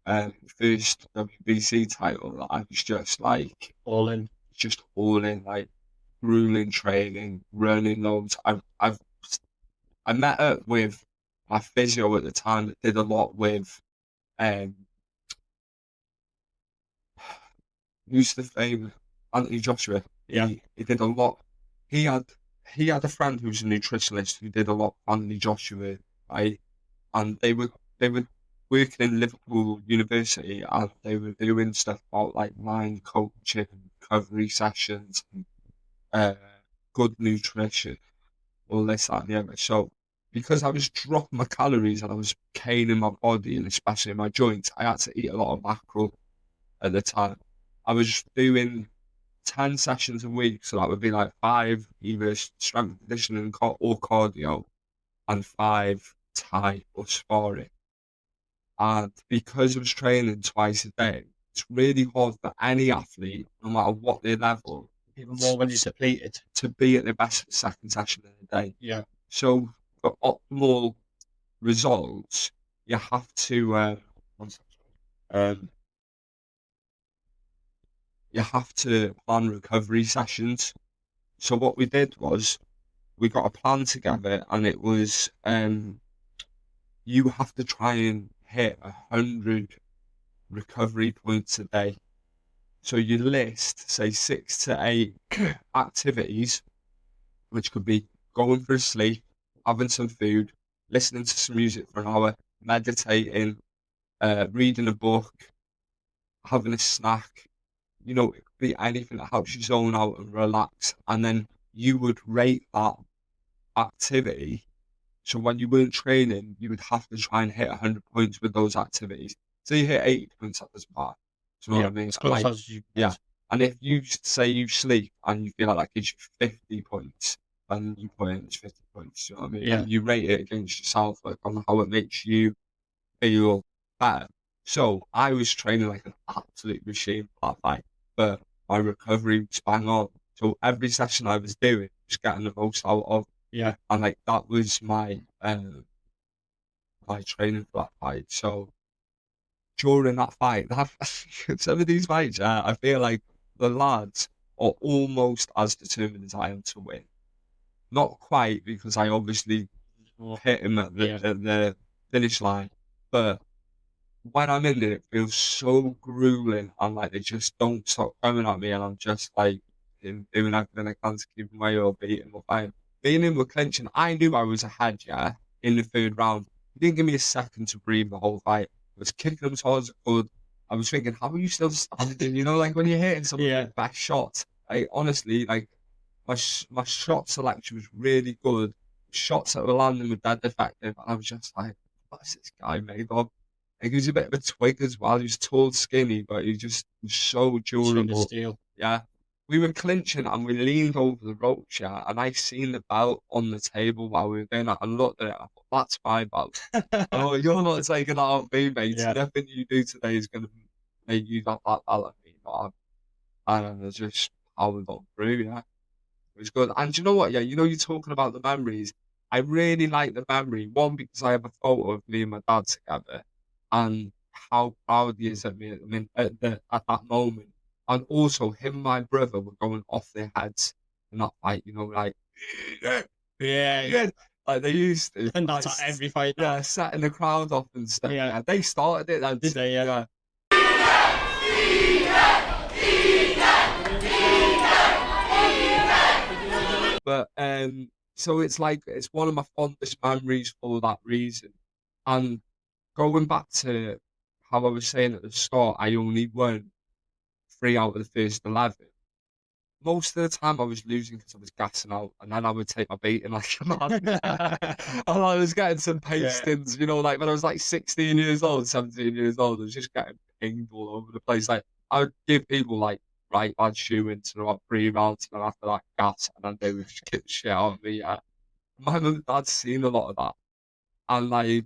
first WBC title, I was just like all in, like grueling training, running loads. I met up with my physio at the time that did a lot with who's the famous Anthony Joshua. Yeah, he did a lot. He had a friend who was a nutritionist who did a lot with Anthony Joshua, right? And they were working in Liverpool University, and they were doing stuff about like mind coaching, recovery sessions, and, good nutrition, all this, that, and the other. So because I was dropping my calories and I was caning my body and especially in my joints, I had to eat a lot of mackerel at the time. I was doing 10 sessions a week, so that would be like 5 either strength conditioning or cardio, and 5 Thai or sparring. And because I was training twice a day, it's really hard for any athlete, no matter what their level, even more when you're depleted, to be at their best second session in a day. Yeah. So for optimal results, you have to plan recovery sessions. So what we did was we got a plan together, and it was you have to try and hit 100 recovery points a day. So you list, say, 6 to 8 activities, which could be going for a sleep, having some food, listening to some music for an hour, meditating, reading a book, having a snack. You know, it could be anything that helps you zone out and relax. And then you would rate that activity. So when you weren't training, you would have to try and hit 100 points with those activities. So you hit 80 points at this part. Do you know what I mean? As close as you yeah. And if you say you sleep and you feel like that gives you 50 points, and you put in 50 points, you know what I mean? Yeah. And you rate it against yourself, like on how it makes you feel better. So I was training like an absolute machine for that fight, but my recovery was bang on. So every session I was doing was getting the most out of. Yeah. And like that was my my training for that fight. So during that fight, some of these fights, I feel like the lads are almost as determined as I am to win. Not quite, because I obviously hit him at the finish line, but when I'm in it, it feels so grueling, and like they just don't stop coming at me, and I'm just like doing everything I can to keep them away or beat them or fight. Being in with clenching, I knew I was ahead, yeah, in the third round. He didn't give me a second to breathe the whole fight. I was kicking them as hard as I could. I was thinking, how are you still standing? You know, like when you're hitting someone with a best shot. I honestly, like, my shot selection was really good. Shots that were landing were dead effective. And I was just like, what's this guy made of? Like, he was a bit of a twig as well. He was tall, skinny, but he just was so durable. Steel. Yeah. We were clinching and we leaned over the ropes, yeah, and I seen the belt on the table while we were doing that. I looked at it, I thought, that's my belt. Oh, you're not taking that off me, mate. Yeah. Nothing you do today is going to make you that belt at me. And I just powered on through, yeah. It was good. And do you know what? Yeah, you know, you're talking about the memories. I really like the memory. One, because I have a photo of me and my dad together, and how proud he is at me at that moment. And also, him and my brother were going off their heads in that fight. You know, like Yeah. like they used to. And that's at every fight. Yeah, setting the crowd off and stuff. Yeah. Yeah, they started it. Then, Did they? Yeah. But so it's like it's one of my fondest memories for that reason. And going back to how I was saying at the start, I only won 3 out of the first 11. Most of the time I was losing because I was gassing out, and then I would take my beating like a man. And I was getting some pastings, you know, like when I was like 16 years old, 17 years old, I was just getting pinged all over the place. Like I would give people like right bad shoeing to about 3 rounds, and then after that gas, and then they would just get the shit out of me. Yeah. My mum and dad's seen a lot of that, and like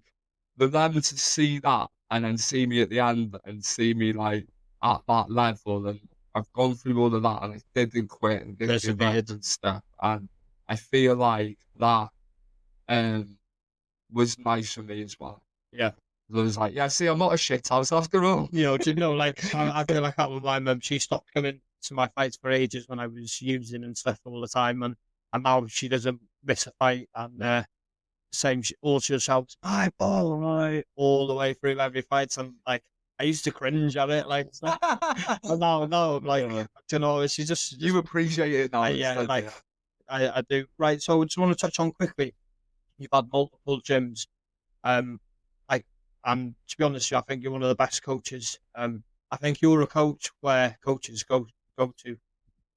for them to see that and then see me at the end and see me like at that level, and I've gone through all of that and I didn't quit and didn't give up and stuff, and I feel like that was nice for me as well. Yeah. I was like, yeah, see, I'm not a shit house after all. You know, do you know, like I feel like that with my mum. She stopped coming to my fights for ages when I was using and stuff all the time, and now she doesn't miss a fight, and same, all she'll shout, "Hi, ball, right," all the way through every fight, and like I used to cringe at it, like, but now, like, you know, it's just you appreciate it now. Yeah, like I do. Right, so I just want to touch on quickly. You've had multiple gyms, like, and to be honest, I think you're one of the best coaches. I think you're a coach where coaches go to,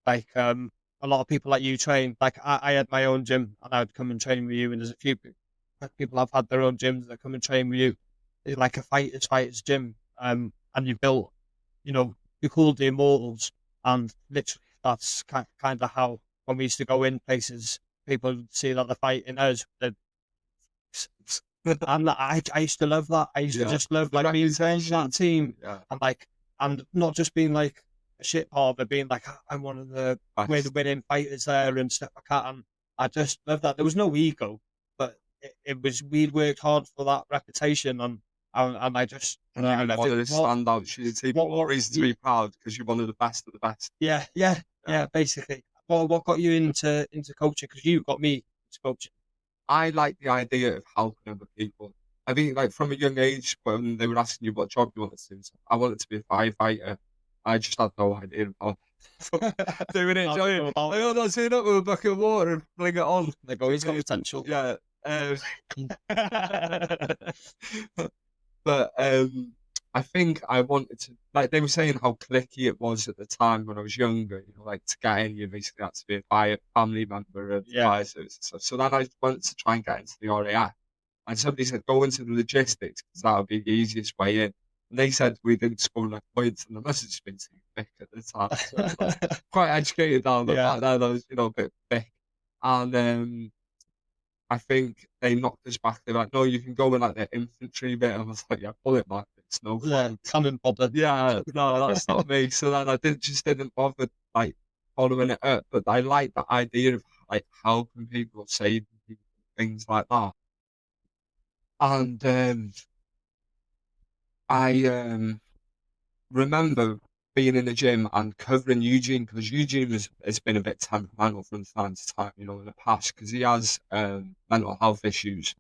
like, a lot of people that you train. Like I had my own gym, and I'd come and train with you, and there's a few people have had their own gyms that come and train with you. It's like a fighter's gym, and you built, you know, you called the Immortals, and literally that's kind of how when we used to go in places, people would see that they're fighting us. And I used to love that. I used to just love like being in that team, and like, and not just being like a shit part, but being like, I'm one of the winning fighters there and stuff like that. And I just love that. There was no ego, but it was, we'd worked hard for that reputation, and I just wanted to stand out. What reason to be proud? Because you're one of the best of the best. Yeah, basically. Well, what got you into coaching? Because you got me spoke to you? I like the idea of helping other people. I think, like, from a young age, when they were asking you what job you wanted to do, I wanted to be a firefighter. I just had no idea about doing it. Like, oh, no, turn up with a bucket of water and fling it on. They go, he's got potential. Yeah. But I think I wanted to, like they were saying how cliquey it was at the time when I was younger, like to get in, you basically had to be a family member of the fire service and stuff. So then I went to try and get into the RAF. And somebody said, go into the logistics because that would be the easiest way in. And they said we didn't score enough points, and I must have just been too thick at the time. So I was quite educated down, but back then I was, a bit thick. And I think they knocked us back. They're like, no, you can go in like the infantry bit. And I was like, yeah, pull it back. It's no fun. Yeah, cannon bother. Yeah, no, that's not me. So then I didn't bother like following it up. But I like the idea of like helping people, saving people, things like that. And I remember being in the gym and covering Eugene because Eugene has been a bit temperamental from time to time, in the past because he has mental health issues.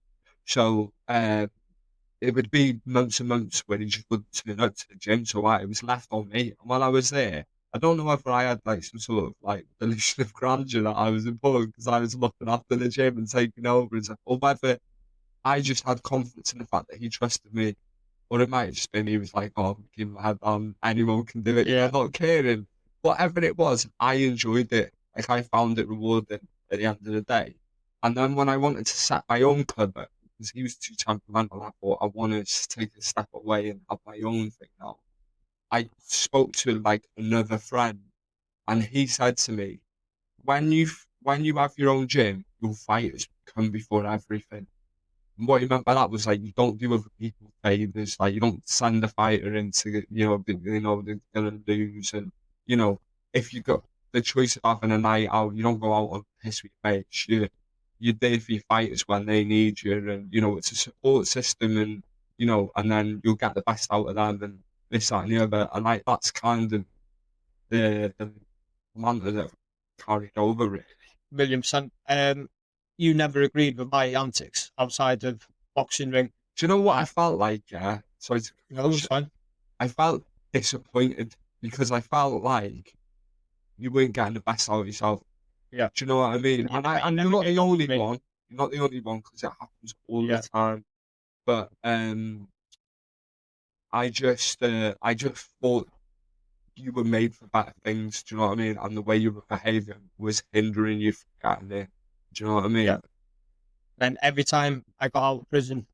So it would be months and months where he just wouldn't turn up to the gym. So it was left on me. And while I was there, I don't know whether I had like some sort of like delusion of grandeur that I was important because I was looking after the gym and taking over and stuff, or whether I just had confidence in the fact that he trusted me. Or it might have just been he was like, oh, keep my head down, anyone can do it, I'm not caring. Whatever it was, I enjoyed it. Like, I found it rewarding at the end of the day. And then when I wanted to set my own club up, because he was too temperamental, I thought I wanted to take a step away and have my own thing now. I spoke to like another friend, and he said to me, when you have your own gym, your fighters come before everything. What he meant by that was like you don't do other people favors, like you don't send a fighter into they're gonna lose, and if you got the choice of having a night out, you don't go out on piss with your mates. You're there for your fighters when they need you, and it's a support system, and and then you'll get the best out of them, and this, that, and the other, and like that's kind of the mantra that I've carried over really. 1,000,000%. You never agreed with my antics outside of boxing ring. Do you know what I felt like? Yeah, sorry. No, it's fine. I felt disappointed because I felt like you weren't getting the best out of yourself. Yeah. Do you know what I mean? And you're not the only one. You're not the only one because it happens all the time. But I just thought you were made for better things. Do you know what I mean? And the way you were behaving was hindering you from getting there. Do you know what I mean? Yeah. Then every time I got out of prison,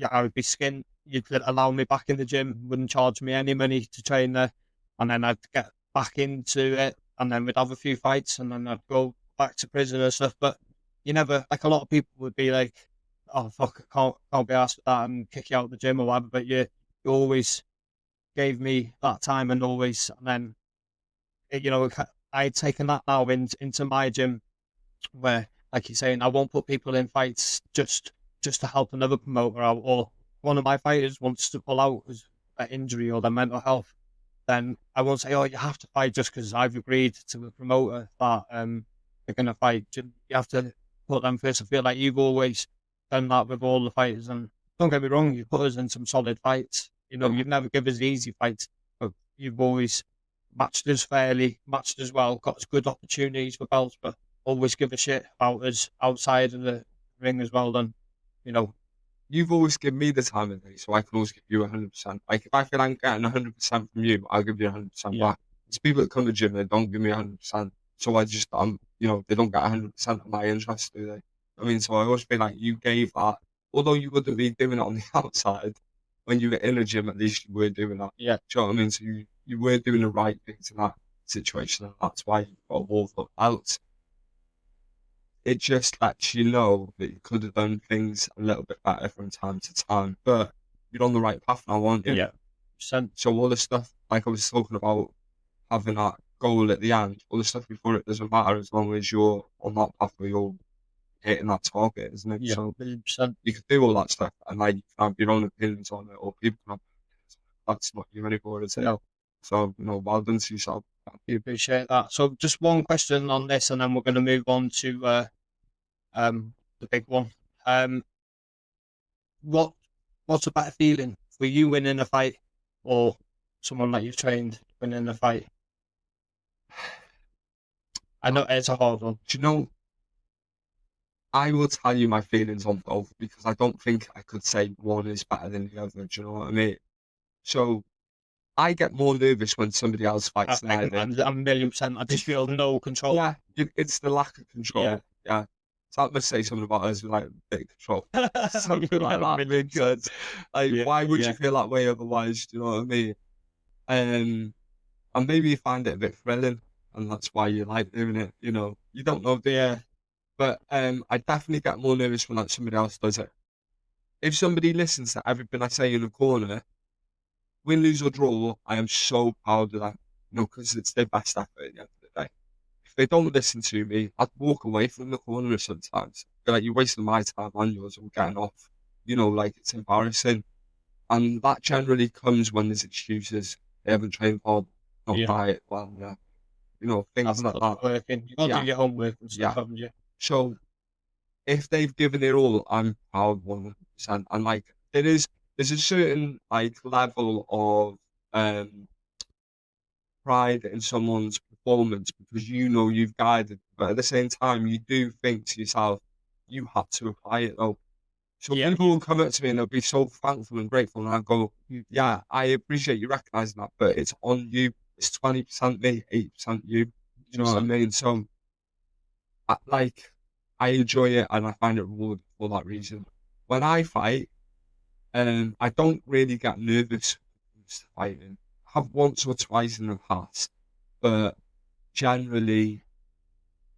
I would be skinned. You could allow me back in the gym, wouldn't charge me any money to train there, and then I'd get back into it, and then we'd have a few fights, and then I'd go back to prison and stuff. But you never, like a lot of people would be like, "Oh fuck, I can't be asked for that," and kick you out of the gym or whatever. But you always gave me that time, and then I'd taken that now into my gym, where, like you're saying, I won't put people in fights just to help another promoter out, or one of my fighters wants to pull out because of injury or their mental health, then I won't say, oh, you have to fight just because I've agreed to the promoter that they're going to fight. You have to put them first. I feel like you've always done that with all the fighters, and don't get me wrong, you've put us in some solid fights. You've never given us easy fights, but you've always matched us fairly, matched us well, got us good opportunities for belts, but always give a shit about us outside of the ring as well. Then, you've always given me the time of day, so I can always give you 100%. Like if I feel I'm getting 100% from you, I'll give you 100% back. There's people that come to the gym, they don't give me 100%, so they don't get 100% of my interest, do they? I mean, so I always feel like you gave that, although you wouldn't be doing it on the outside. When you were in a gym, at least you were doing that. Yeah. Do you know what I mean? So you were doing the right things in that situation, and that's why you got all out. It just lets you know that you could have done things a little bit better from time to time, but you're on the right path now, aren't you? Yeah. So all the stuff, like I was talking about, having that goal at the end, all the stuff before it doesn't matter as long as you're on that path where you're hitting that target, isn't it? Yeah, so 100%. You can do all that stuff, and like you can have your own opinions on it, or people can have. That's not you anymore, is it? No. So well done to yourself. You appreciate that. So just one question on this, and then we're going to move on to the big one. What's a better feeling for you winning a fight or someone that you've trained winning a fight? I know it's a hard one. Do you know, I will tell you my feelings on both because I don't think I could say one is better than the other. Do you know what I mean? So I get more nervous when somebody else fights than I do. I'm 1,000,000%. I just feel no control. Yeah, it's the lack of control. Yeah. So I must say something about us with like a bit of control. Something like that. Really good. Like, why would you feel that way otherwise? Do you know what I mean? And maybe you find it a bit thrilling, and that's why you like doing it. You know, you don't know the. But I definitely get more nervous when like somebody else does it. If somebody listens to everything I say in the corner, win, lose or draw, I am so proud of that. You know, because it's their best effort at the end of the day. If they don't listen to me, I'd walk away from the corner sometimes. Be like, you're wasting my time and yours. I'm getting off. You know, like it's embarrassing. And that generally comes when there's excuses. They haven't trained hard, not diet well, you know, things like that. Working. You got to do your homework and stuff, haven't you? So if they've given it all, I'm proud 100%. And like there's a certain like level of pride in someone's performance because you know you've guided, but at the same time you do think to yourself, you had to apply it though. So people will come up to me and they'll be so thankful and grateful, and I go, yeah, I appreciate you recognising that, but it's on you. It's 20% me, 80% you. Do you know what I mean? So, I enjoy it and I find it rewarding for that reason. When I fight, I don't really get nervous fighting. I have once or twice in the past, but generally,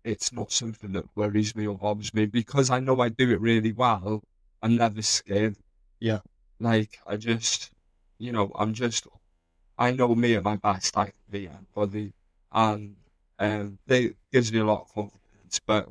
it's not something that worries me or bothers me because I know I do it really well. I'm never scared. Yeah. Like, I know me at my best, I can be anybody. And it gives me a lot of confidence. But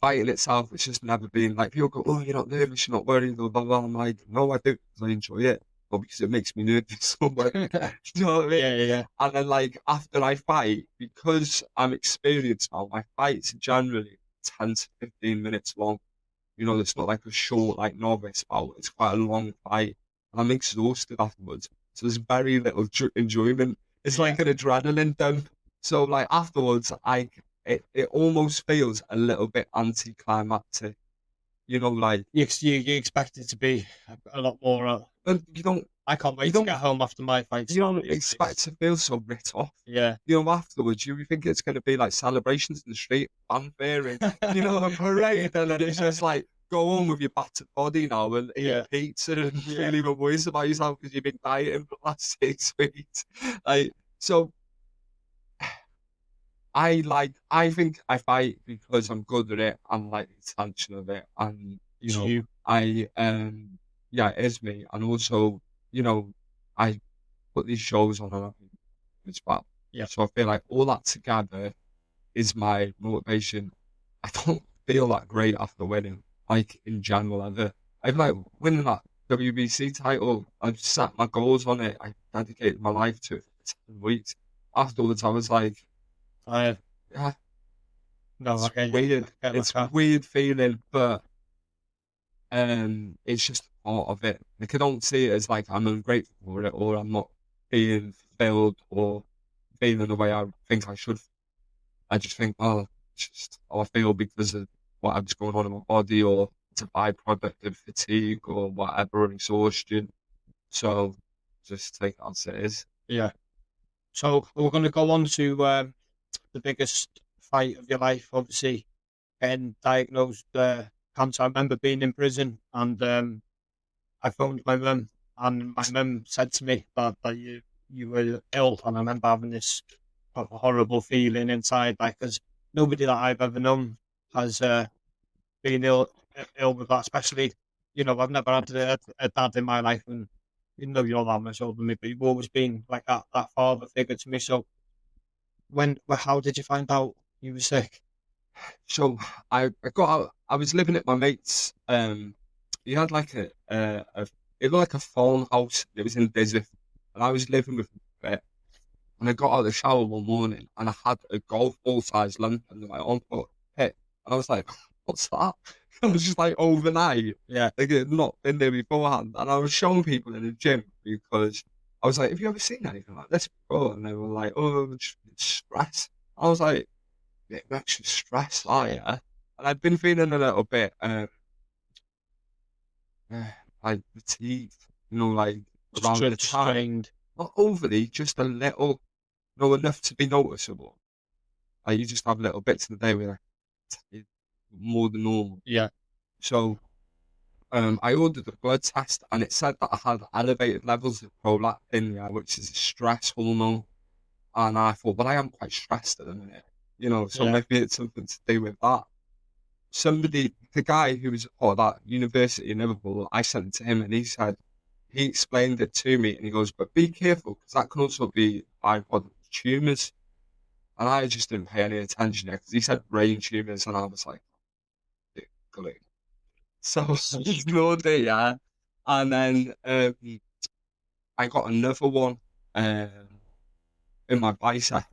fighting itself, it's just never been like, people go, oh, you're not nervous, you're not worried, blah, blah, blah. I'm like, no, I do, because I enjoy it. But because it makes me nervous. You know what I mean? Yeah. And then, like, after I fight, because I'm experienced now, my fights are generally 10 to 15 minutes long. You know, it's not like a short, like, novice bout. It's quite a long fight. And I'm exhausted afterwards. So there's very little enjoyment. It's like an adrenaline dump. So, like, afterwards, it almost feels a little bit anticlimactic. You know, like... You expect it to be a lot more... But you don't... I can't wait to get home after my fight. You don't expect to feel so writ off. Yeah. You know, afterwards, you think it's going to be like celebrations in the street, fanfare, and, you know, a parade, and then it's just like, go home with your battered body now and eat pizza and feel even worse about yourself because you've been dieting for the last 6 weeks. Like, so, I think I fight because I'm good at it and like the tension of it, and, you know, it is me, and also, you know, I put these shows on as well. Yeah. So I feel like all that together is my motivation. I don't feel that great after winning, like in general ever. I've like winning that WBC title. I've set my goals on it. I dedicated my life to it for 10 weeks. Afterwards, I was like, no, it's weird. It's a weird feeling, but it's just part of it. Like, I don't see it as like I'm ungrateful for it or I'm not being fulfilled or feeling the way I think I should. I just think, it's just how I feel because of whatever's going on in my body, or it's a byproduct of fatigue or whatever, or exhaustion. So just take it as it is. Yeah. So we're going to go on to the biggest fight of your life, obviously, getting diagnosed cancer. I remember being in prison and I phoned my mum, and my mum said to me that you were ill, and I remember having this horrible feeling inside, like, because nobody that I've ever known has been ill with that, especially, you know, I've never had a dad in my life, and you know, you're that much older than me, but you've always been like that father figure to me. So how did you find out you were sick? So I got out. I was living at my mate's. He had like it looked like a farmhouse. It was in Desert, and I was living with him. And I got out of the shower one morning, and I had a golf ball size lump in my arm. But hey, And I was like, what's that? I was just like overnight. Yeah. Like, I'd not been there beforehand. And I was showing people in the gym because I was like, have you ever seen anything like this before? And they were like, oh, it's stress. I was like, it makes you stress, yeah. And I'd been feeling a little bit, like fatigued, like around the time. Strained. Not overly, just a little, enough to be noticeable. Like you just have little bits of the day where it's more than normal. Yeah. So, I ordered a blood test and it said that I had elevated levels of prolactin, yeah, which is a stress hormone. And I thought, well, I am quite stressed at the minute, so maybe it's something to do with that. The guy who was at that university in Liverpool, I sent it to him and he explained it to me and he goes, but be careful because that can also be byproduct tumours. And I just didn't pay any attention there because he said brain tumours and I was like, glue. So I ignored it, yeah. And then I got another one in my bicep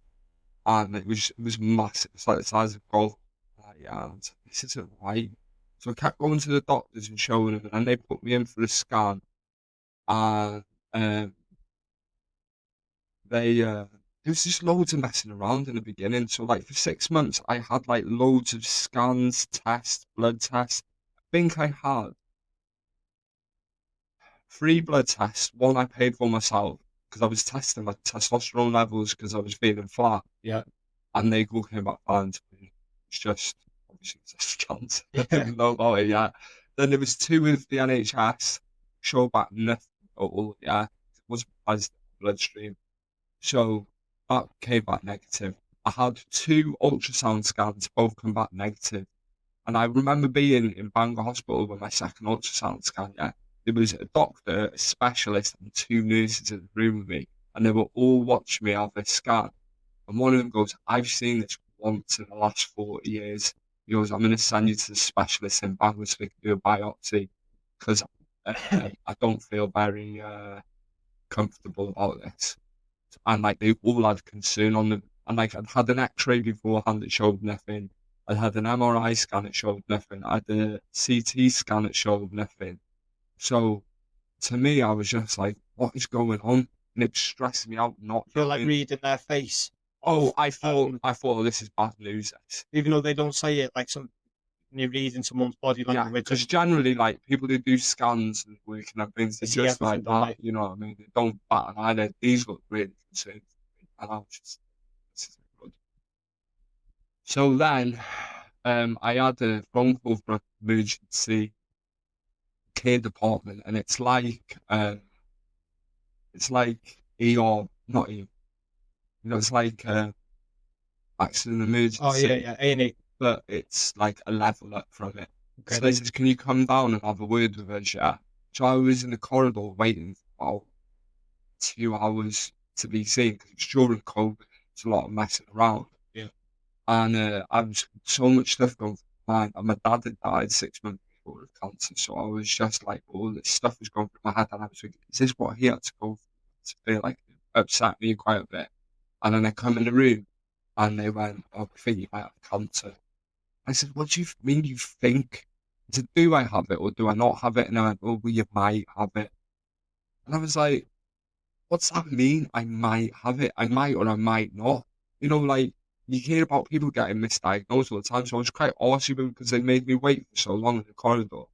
and it was massive. It's like the size of golf. Yeah, this isn't right. So I kept going to the doctors and showing them, and they put me in for a scan. And there was just loads of messing around in the beginning. So like for 6 months, I had like loads of scans, tests, blood tests. I think I had 3 blood tests. One I paid for myself because I was testing my testosterone levels because I was feeling flat. Yeah. And they all came back fine to me. It's just obviously it's a scans. No about it, yeah. Then there was 2 with the NHS, showed back nothing at all, yeah. It was as bloodstream. So that came back negative. I had 2 ultrasound scans, both come back negative. And I remember being in Bangor Hospital with my second ultrasound scan, yeah. There was a doctor, a specialist, and 2 nurses in the room with me. And they were all watching me have this scan. And one of them goes, I've seen this once in the last 40 years. He goes, I'm going to send you to the specialist in Bangor so they can do a biopsy because I don't feel very comfortable about this. And like they all had concern on them. And like I'd had an X-ray beforehand that showed nothing. I had an MRI scan that showed nothing. I had a CT scan that showed nothing. So to me, I was just like, what is going on? And it stressed me out not Feel like reading their face. Oh, I thought this is bad news. Even though they don't say it, like you're reading someone's body language. Yeah, because generally, like people who do scans and working at things, they just like that. You know what I mean? They don't bat an eyelid. These look really concerned, and I was just, this isn't good. So then, I had a phone call from emergency care department, and it's like ER, not ER. It's like accident emergency. Oh yeah, A&E. But it's like a level up from it. Okay. So they said, can you come down and have a word with us? Yeah. So I was in the corridor waiting for about 2 hours to be seen because it's during COVID. It's a lot of messing around. Yeah. And I was so much stuff going through my mind. And my dad had died 6 months before of cancer. So I was just like, all this stuff was going through my head. And I was thinking, is this what he had to go through to feel like it upset me quite a bit? And then I come in the room and they went, oh, I think you might have cancer. I said, what do you mean you think? I said, do I have it or do I not have it? And I went, oh, well, you might have it. And I was like, what's that mean? I might have it. I might or I might not. Like you hear about people getting misdiagnosed all the time. So I was quite arsy with them because they made me wait for so long in the corridor.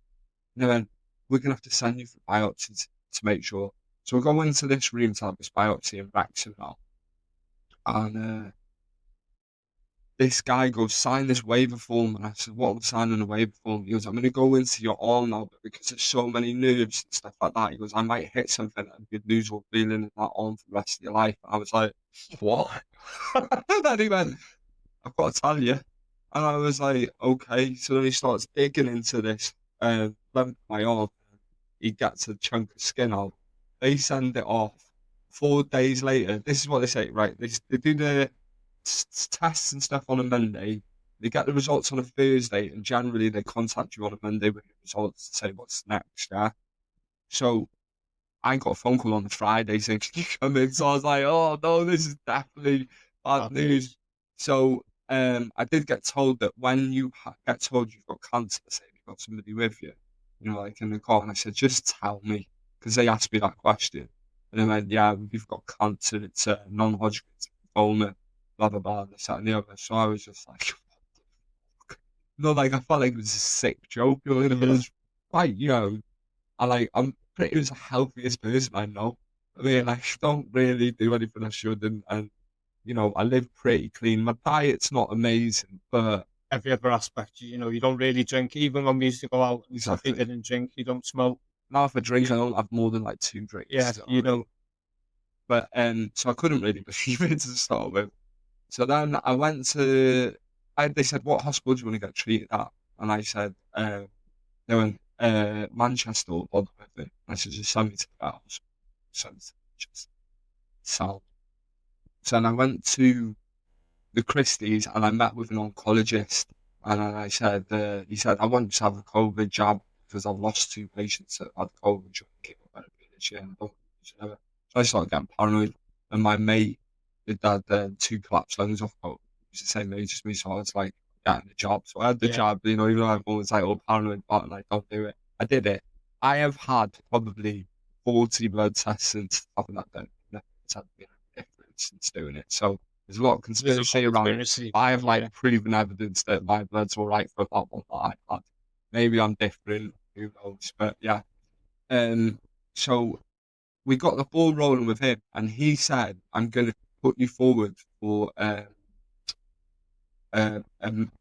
And they went, we're going to have to send you for biopsies to make sure. So we go into this room to have this biopsy in Wrexham now. And this guy goes, sign this waiver form. And I said, what am I signing a waiver form? He goes, I'm going to go into your arm now, but because there's so many nerves and stuff like that, he goes, I might hit something and you'd lose all feeling in that arm for the rest of your life. And I was like, what? And then he went, I've got to tell you. And I was like, okay. So then he starts digging into this length of my arm. He gets a chunk of skin out. They send it off. 4 days later, this is what they say, right? They do the tests and stuff on a Monday. They get the results on a Thursday, and generally they contact you on a Monday with the results to say what's next. Yeah. So I got a phone call on the Friday saying, "Can you come in?" So I was like, "Oh no, this is definitely bad news." So I did get told that when you get told you've got cancer, say you've got somebody with you, like in the car, and I said, just tell me, because they asked me that question. And I went, yeah, you've got cancer, it's non-Hodgkin's lymphoma, blah, blah, blah, this, that, and the other. So I was just like, no, like, I felt like it was a sick joke, and it was quite, I'm pretty much the healthiest person I know. I mean, I don't really do anything I shouldn't, and I live pretty clean. My diet's not amazing, but every other aspect, you don't really drink. Even when we used to go out, exactly. you didn't drink, you don't smoke. Now if I drink, I don't have more than like 2 drinks. Yeah, But so I couldn't really believe it to start with. So then I went to, they said, what hospital do you want to get treated at? And I said, they went, Manchester or Bolton. I said, just send me to that hospital. Send me to Manchester. So then I went to the Christie's and I met with an oncologist. And then I said, he said, I want to have a COVID jab because I've lost 2 patients that had COVID during chemotherapy this year. And I don't so I started getting paranoid. And my mate, did had 2 collapsed lungs off COVID. He was the same age as me, so I was like getting the job. So I had the jab, even though I'm always like all paranoid about it, like, don't do it. I did it. I have had probably 40 blood tests since having that done. It's had been a difference since doing it. So there's a lot of conspiracy around it. I have proven evidence that my blood's all right for that one that I had. Maybe I'm different, who knows? But yeah. So we got the ball rolling with him, and he said, I'm going to put you forward for a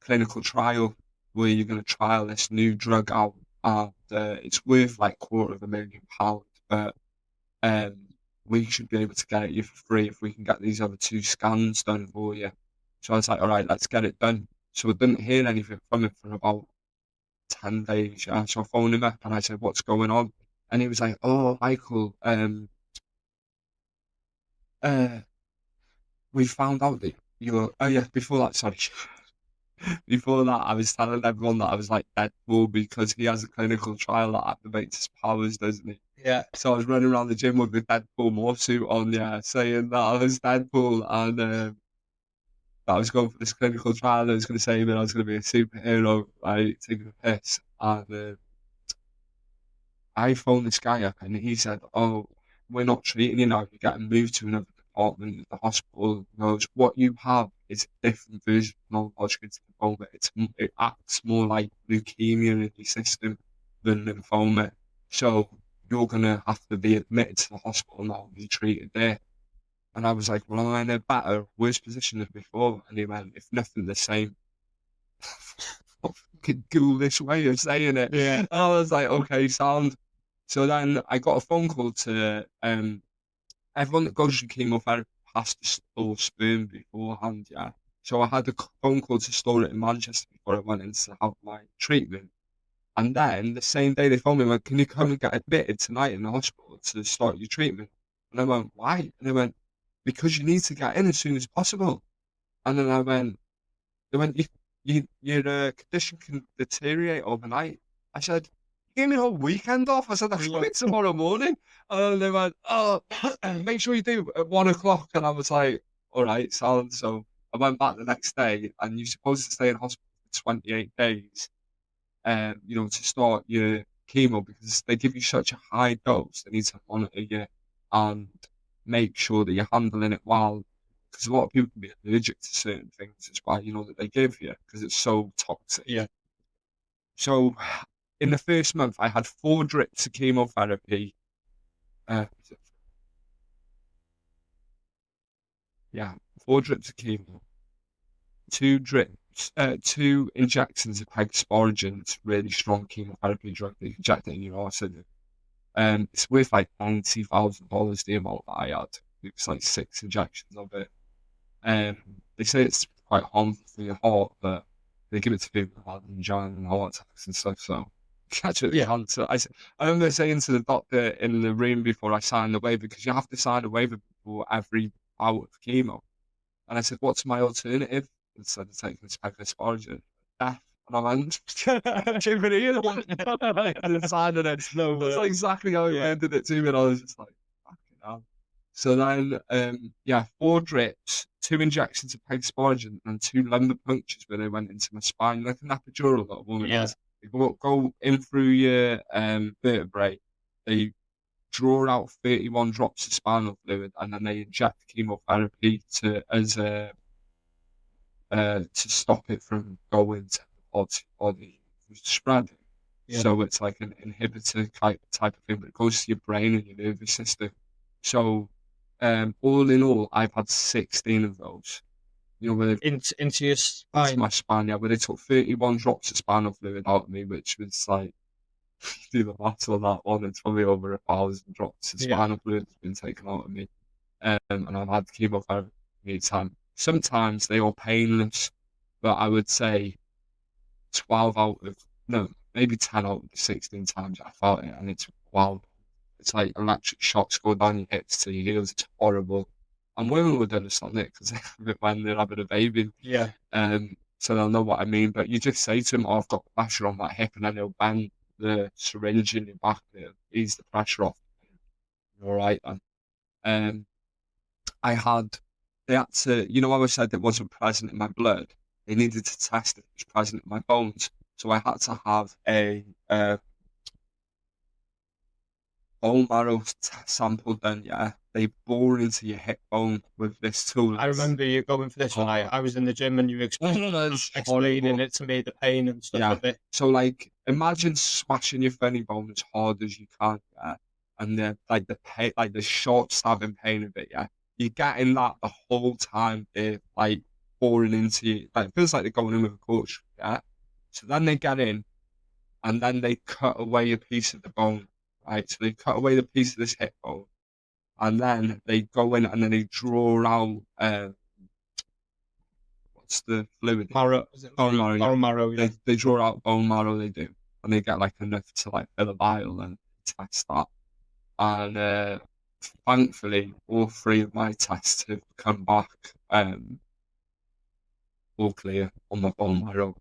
clinical trial where you're going to trial this new drug out, and it's worth like £250,000, but we should be able to get it you for free if we can get these other 2 scans done for you. So I was like, all right, let's get it done. So we didn't hear anything from him for about 10 days. Yeah. So I phoned him up and I said, what's going on? And he was like, oh, Michael, we found out that before that, sorry. Before that, I was telling everyone that I was like Deadpool because he has a clinical trial that activates his powers, doesn't he? Yeah. So I was running around the gym with the Deadpool morph on, saying that I was Deadpool and that I was going for this clinical trial and I was going to save it. I was going to be a superhero, like taking a piss. And I phoned this guy up and he said, oh, we're not treating you now. You're getting moved to another department at the hospital. Knows what you have is a different version of non-Hodgkin's lymphoma. It acts more like leukemia in the system than lymphoma. So you're going to have to be admitted to the hospital now and be treated there. And I was like, well, am I in a better, worse position than before? And he went, if nothing, the same. Fucking ghoulish way of saying it. Yeah. And I was like, okay, sound. So then I got a phone call to everyone that goes through chemotherapy has to store sperm beforehand, yeah. So I had a phone call to store it in Manchester before I went in to have my treatment. And then the same day they phoned me, like, can you come and get admitted tonight in the hospital to start your treatment? And I went, why? And they went, because you need to get in as soon as possible. And then they went, your condition can deteriorate overnight. I said, you gave me a whole weekend off. I said, I'm coming tomorrow morning. And they went, oh, make sure you do at 1 o'clock. And I was like, all right, sound. So I went back the next day and you're supposed to stay in hospital for 28 days, to start your chemo because they give you such a high dose. They need to monitor you and make sure that you're handling it well. Because a lot of people can be allergic to certain things. It's why, that they give you because it's so toxic. Yeah. So in the first month, I had 4 drips of chemotherapy. 4 drips of chemo. 2 injections of pegsporagin. It's really strong chemotherapy drug that you inject it in your arse. It's worth like $90,000 the amount that I had. It was like 6 injections of it. They say it's quite harmful for your heart, but they give it to people who have angina and heart attacks and stuff. So catch it, cancer. I remember saying to the doctor in the room before I signed the waiver because you have to sign a waiver before every hour of chemo. And I said, "What's my alternative?" Instead of taking this pegsporagin, death. And I went, and I signed it. That's exactly how he ended it to me. And I was just like, fucking hell. So then, 4 drips, 2 injections of pegspalagin, and 2 lumbar punctures where they went into my spine, like an epidural that a woman has. They go in through your vertebrae. They draw out 31 drops of spinal fluid, and then they inject chemotherapy to stop it from going to the body spreading. Yeah. So it's like an inhibitor type of thing, but it goes to your brain and your nervous system. So all in all, I've had 16 of those. You know, where into your into spine. my spine, yeah, where they took 31 drops of spinal fluid out of me, which was like, do the maths on that one, it's probably over 1,000 drops of spinal fluid has been taken out of me. And I've had chemotherapy each time. Sometimes they are painless, but I would say 12 out of, no, maybe 10 out of the 16 times I felt it, and it's wow. It's like electric shocks go down your hips to your heels. It's horrible. And women would understand it because they have it when they're having a baby. Yeah. So they'll know what I mean. But you just say to them, "Oh, I've got pressure on that hip," and then they'll bend the syringe in your back to ease the pressure off. All right, and they had to, you know, I said it wasn't present in my blood. They needed to test if it was present in my bones. So I had to have a bone marrow sample done, yeah. They bore into your hip bone with this tool. I remember you going for this one. I was in the gym and you were explaining it to me, the pain and stuff of it. So like, imagine smashing your funny bone as hard as you can, yeah. And the pain, like the short stabbing pain of it, yeah. You're getting that the whole time they're like boring into you. Like it feels like they're going in with a coach, yeah. So then they get in and then they cut away a piece of the bone, right? So they cut away the piece of this hip bone, and then they go in and then they draw out what's the fluid? Marrow, is it bone marrow? Bone marrow, yeah. They draw out bone marrow. They do, and they get like enough to like fill a vial and test that. And thankfully, all 3 of my tests have come back all clear on my bone marrow.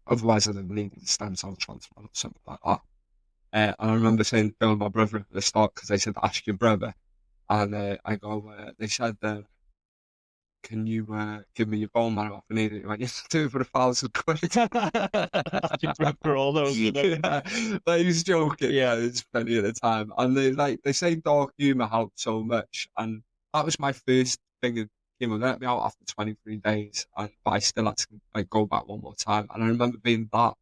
Otherwise, I'd have needed a stem cell transplant or something like that. And I remember saying to Bill, my brother, at the start, because they said, ask your brother. And I go, they said, can you give me your bone marrow if I need it? He went, yes, do it for £1,000. Ask your brother all those. Yeah, like, he's joking. Yeah, it's funny at the time. And they say dark humour helped so much. And that was my first thing of chemo. They let me out after 23 days, but I still had to like go back one more time. And I remember being that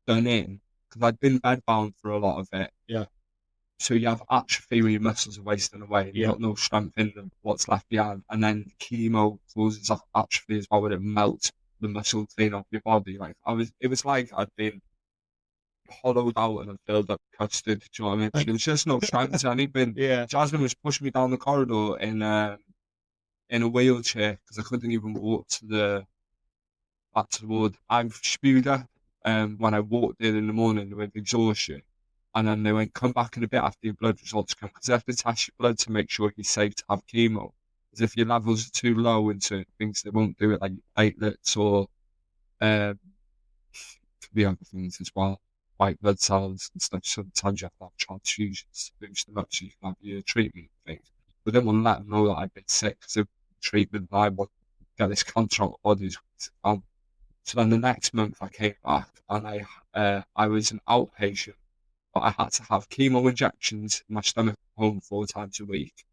done in, because I'd been bedbound for a lot of it. Yeah. So you have atrophy where your muscles are wasting away and you've got no strength in them, what's left behind. And then chemo causes atrophy as well, where it melts the muscle clean off your body. Like it was like I'd been hollowed out and filled up custard. Do you know what I mean? There was just no strength to anything. Yeah. Jasmine was pushing me down the corridor in a wheelchair because I couldn't even walk back to the ward. I've spewed up when I walked in the morning with exhaustion. And then they went, come back in a bit after your blood results come, because they have to test your blood to make sure you're safe to have chemo. Because if your levels are too low in certain things, they won't do it, like platelets or could be other things as well, white blood cells and stuff. Sometimes you have to have transfusions to boost them up so you can have your treatment things. But they wouldn't let them know that I'd been sick because of treatment. I would get this cancer out of bodies. So then the next month I came back and I was an outpatient. But I had to have chemo injections in my stomach home 4 times a week.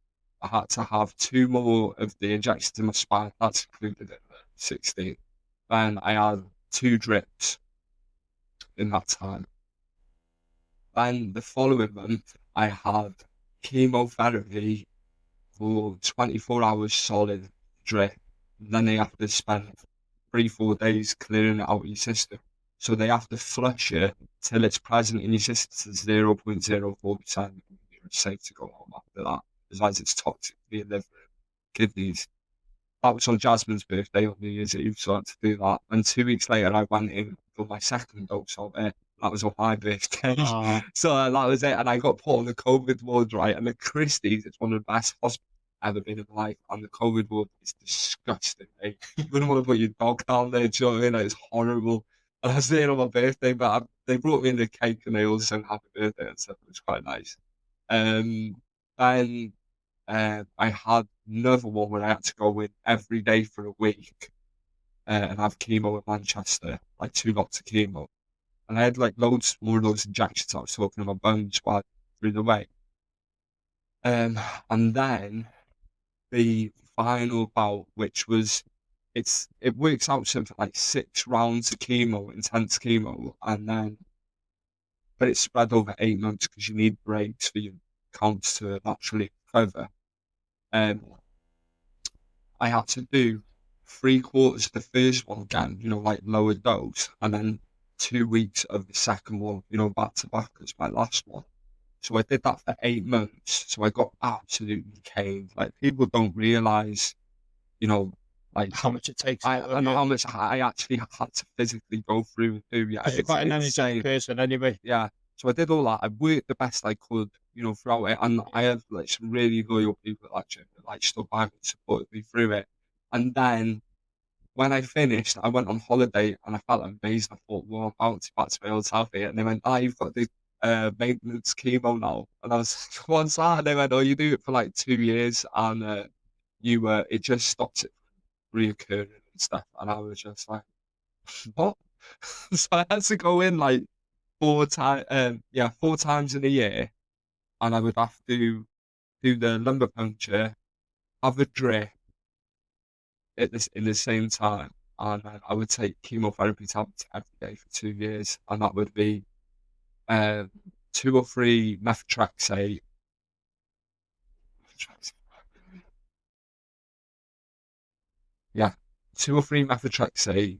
I had to have 2 more of the injections in my spine. That's included in the 16. Then I had 2 drips in that time. Then the following month, I had chemotherapy for 24 hours solid drip. Then they have to spend 3-4 days clearing it out of your system. So they have to flush it till it's present in your system to 0.04%. It's safe to go home after that. Otherwise, it's toxic for your liver and kidneys. That was on Jasmine's birthday on New Year's Eve, so I had to do that. And 2 weeks later, I went in for my second dose of it. That was on my birthday. So that was it. And I got put on the COVID ward, right? And at Christie's, it's one of the best hospitals I've ever been in my life. And the COVID ward is disgusting. You wouldn't want to put your dog down there, do you know what I mean? Like, it's horrible. And I was there on my birthday, but they brought me in the cake and they all sang happy birthday and stuff. It was quite nice. And I had another one where I had to go in every day for a week and have chemo in Manchester, like 2 lots of chemo. And I had like loads more of those injections I was talking about bones while through the way. And then the final bout, which was it works out something like 6 rounds of chemo, intense chemo, and then but it's spread over 8 months because you need breaks for your counts to naturally recover. I had to do 3/4 of the first one again, like lower dose, and then 2 weeks of the second one, back to back as my last one. So I did that for 8 months. So I got absolutely caned. Like people don't realize, like How much it takes. I know how much I actually had to physically go through and do. Yeah, You're quite an energetic person anyway. Yeah. So I did all that. I worked the best I could, throughout it. And I had like some really loyal people that like stood by me and supported me through it. And then when I finished, I went on holiday and I felt amazing. I thought, well, I'm about to back to my old self here. And they went, you've got the maintenance chemo now. And I was like, what's that? And they went, oh, you do it for like 2 years and it just stops it from reoccurring and stuff. And I was just like, what? So I had to go in like 4 times in a year, and I would have to do the lumbar puncture, have a drip in the same time, and I would take chemotherapy tablets every day for 2 years, and that would be 2 or 3 methotrexate. Yeah, 2 or 3 methotrexate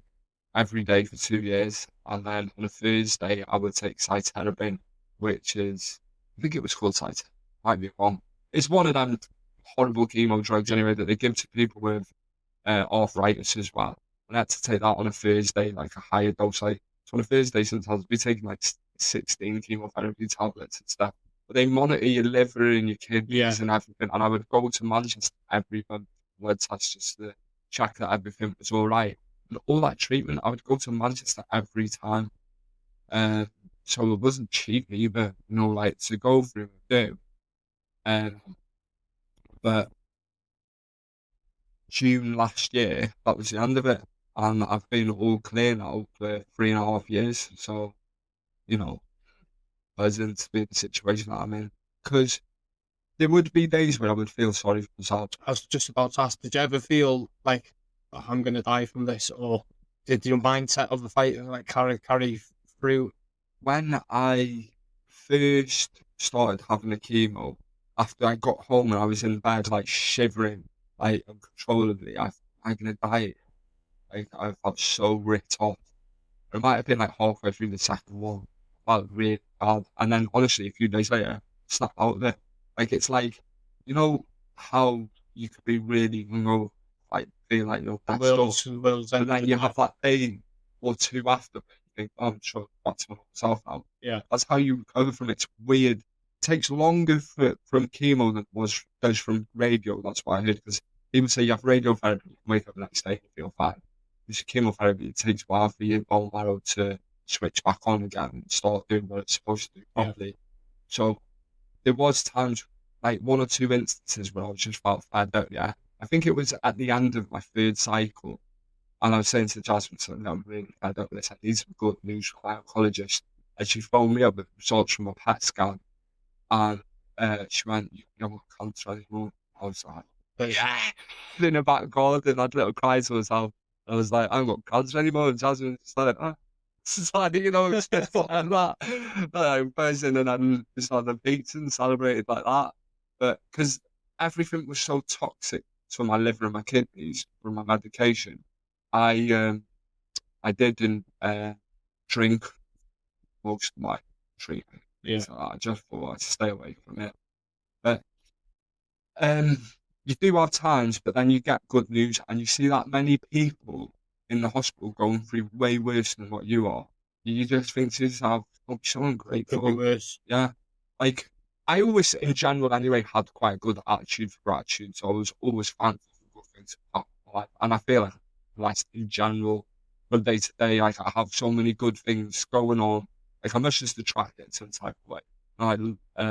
every day for 2 years, and then on a Thursday I would take cytarabine, which is, I think it was called cytarabine, might be wrong. It's one of them horrible chemo drugs anyway that they give to people with arthritis as well. And I had to take that on a Thursday, like a higher dose. Like, so on a Thursday sometimes I'd be taking like 16 chemotherapy tablets and stuff. But they monitor your liver and your kidneys and everything. And I would go to Manchester every month, blood tests just to check that everything was all right. And all that treatment, I would go to Manchester every time. So it wasn't cheap either, like to go through and do. But June last year, that was the end of it. And I've been all clear now for 3.5 years. So, pleasant to be in the situation that I'm in. Because there would be days where I would feel sorry for myself. I was just about to ask, did you ever feel like, oh, I'm going to die from this? Or did your mindset of the fight like carry through? When I first started having the chemo, after I got home and I was in bed, like shivering, like uncontrollably, I'm going to die. Like, I felt so ripped off. It might have been like halfway through the second one. Felt really bad. And then honestly, a few days later, snap out of it. Like, it's like, how you could be really, like, feel like you're best off. And then you have that day or two after, you think, oh, I'm sure that's myself now. Yeah. That's how you recover from it. It's weird. It takes longer from chemo than it does from radio. That's what I heard. Because people say you have radiotherapy, you wake up the next day and feel fine. This chemotherapy, it takes a while for your bone marrow to switch back on again and start doing what it's supposed to do properly. Yeah. So there was times, like 1 or 2 instances where I just felt fed up, yeah. I think it was at the end of my 3rd cycle, and I was saying to Jasmine, something, I'm really fed up with this. I need some good news from my oncologist. And she phoned me up with results from a PET scan, and she went, you don't have cancer anymore. I was like, yeah, in the back garden, I had a little cry to myself. I was like, I haven't got cancer anymore. And Jasmine was like, it's like, it's just like that. I'm buzzing, and then just had the beats and celebrated like that. But because everything was so toxic to my liver and my kidneys from my medication, I didn't drink most of my treatment. Yeah. So I just thought I'd stay away from it. But you do have times, but then you get good news and you see that many people in the hospital going through way worse than what you are. You just think to yourself, oh, so ungrateful. Could be worse. Yeah. Like, I always, in general anyway, had quite a good attitude for gratitude. So I was always thankful for good things about my life. And I feel like in general, from day to day, like, I have so many good things going on. Like, I must just attract it to some type of way. Like,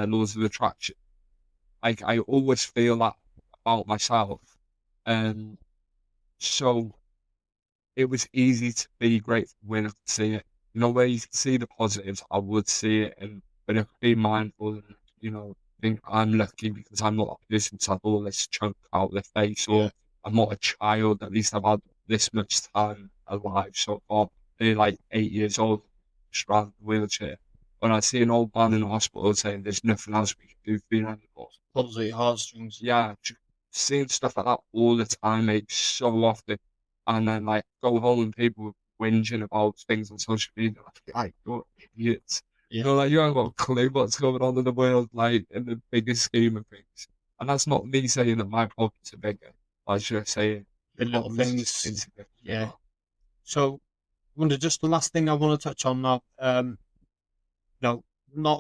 laws of attraction. Like, I always feel that about myself. So it was easy to be grateful when I could see it. Where you can see the positives, I would see it, but I could be mindful and, think I'm lucky because I'm not a person to have all this chunk out of their face, or I'm not a child. At least I've had this much time alive so far. They're like 8 years old, strapped in a wheelchair. When I see an old man in the hospital saying there's nothing else we can do for you anymore. Pulls at your heartstrings. Yeah, seeing stuff like that all the time, mate, so often. And then, like, go home and people whinging about things on social media. Like, you're idiots. Like, you haven't got a clue what's going on in the world, like, in the biggest scheme of things. And that's not me saying that my problems are bigger. I should say the little things. Yeah. So, just the last thing I want to touch on now. Not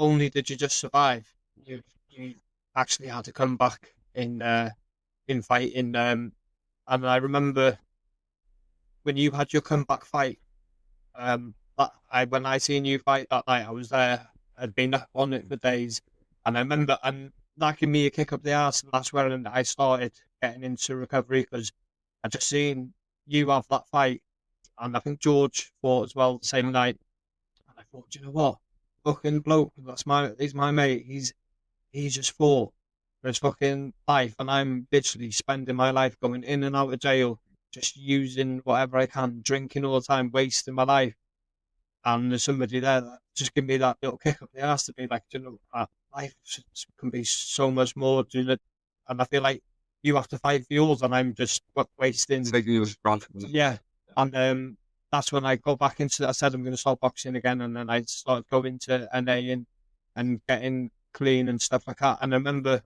only did you just survive, you actually had to come back in fighting. And I remember when you had your comeback fight. When I seen you fight that night, I was there. I'd been up on it for days, and I remember and that gave me a kick up the arse, and that's where I started getting into recovery because I just seen you have that fight, and I think George fought as well the same night, and I thought, you know what, fucking bloke, he's my mate. He's just fought for his fucking life, and I'm literally spending my life going in and out of jail, just using whatever I can, drinking all the time, wasting my life. And there's somebody there that just give me that little kick up the arse to be like, life can be so much more, and I feel like you have to fight for yours, and I'm just wasting. Taking yours for granted. Yeah, and that's when I go back into. I said I'm going to start boxing again, and then I started going to NA and getting clean and stuff like that. And I remember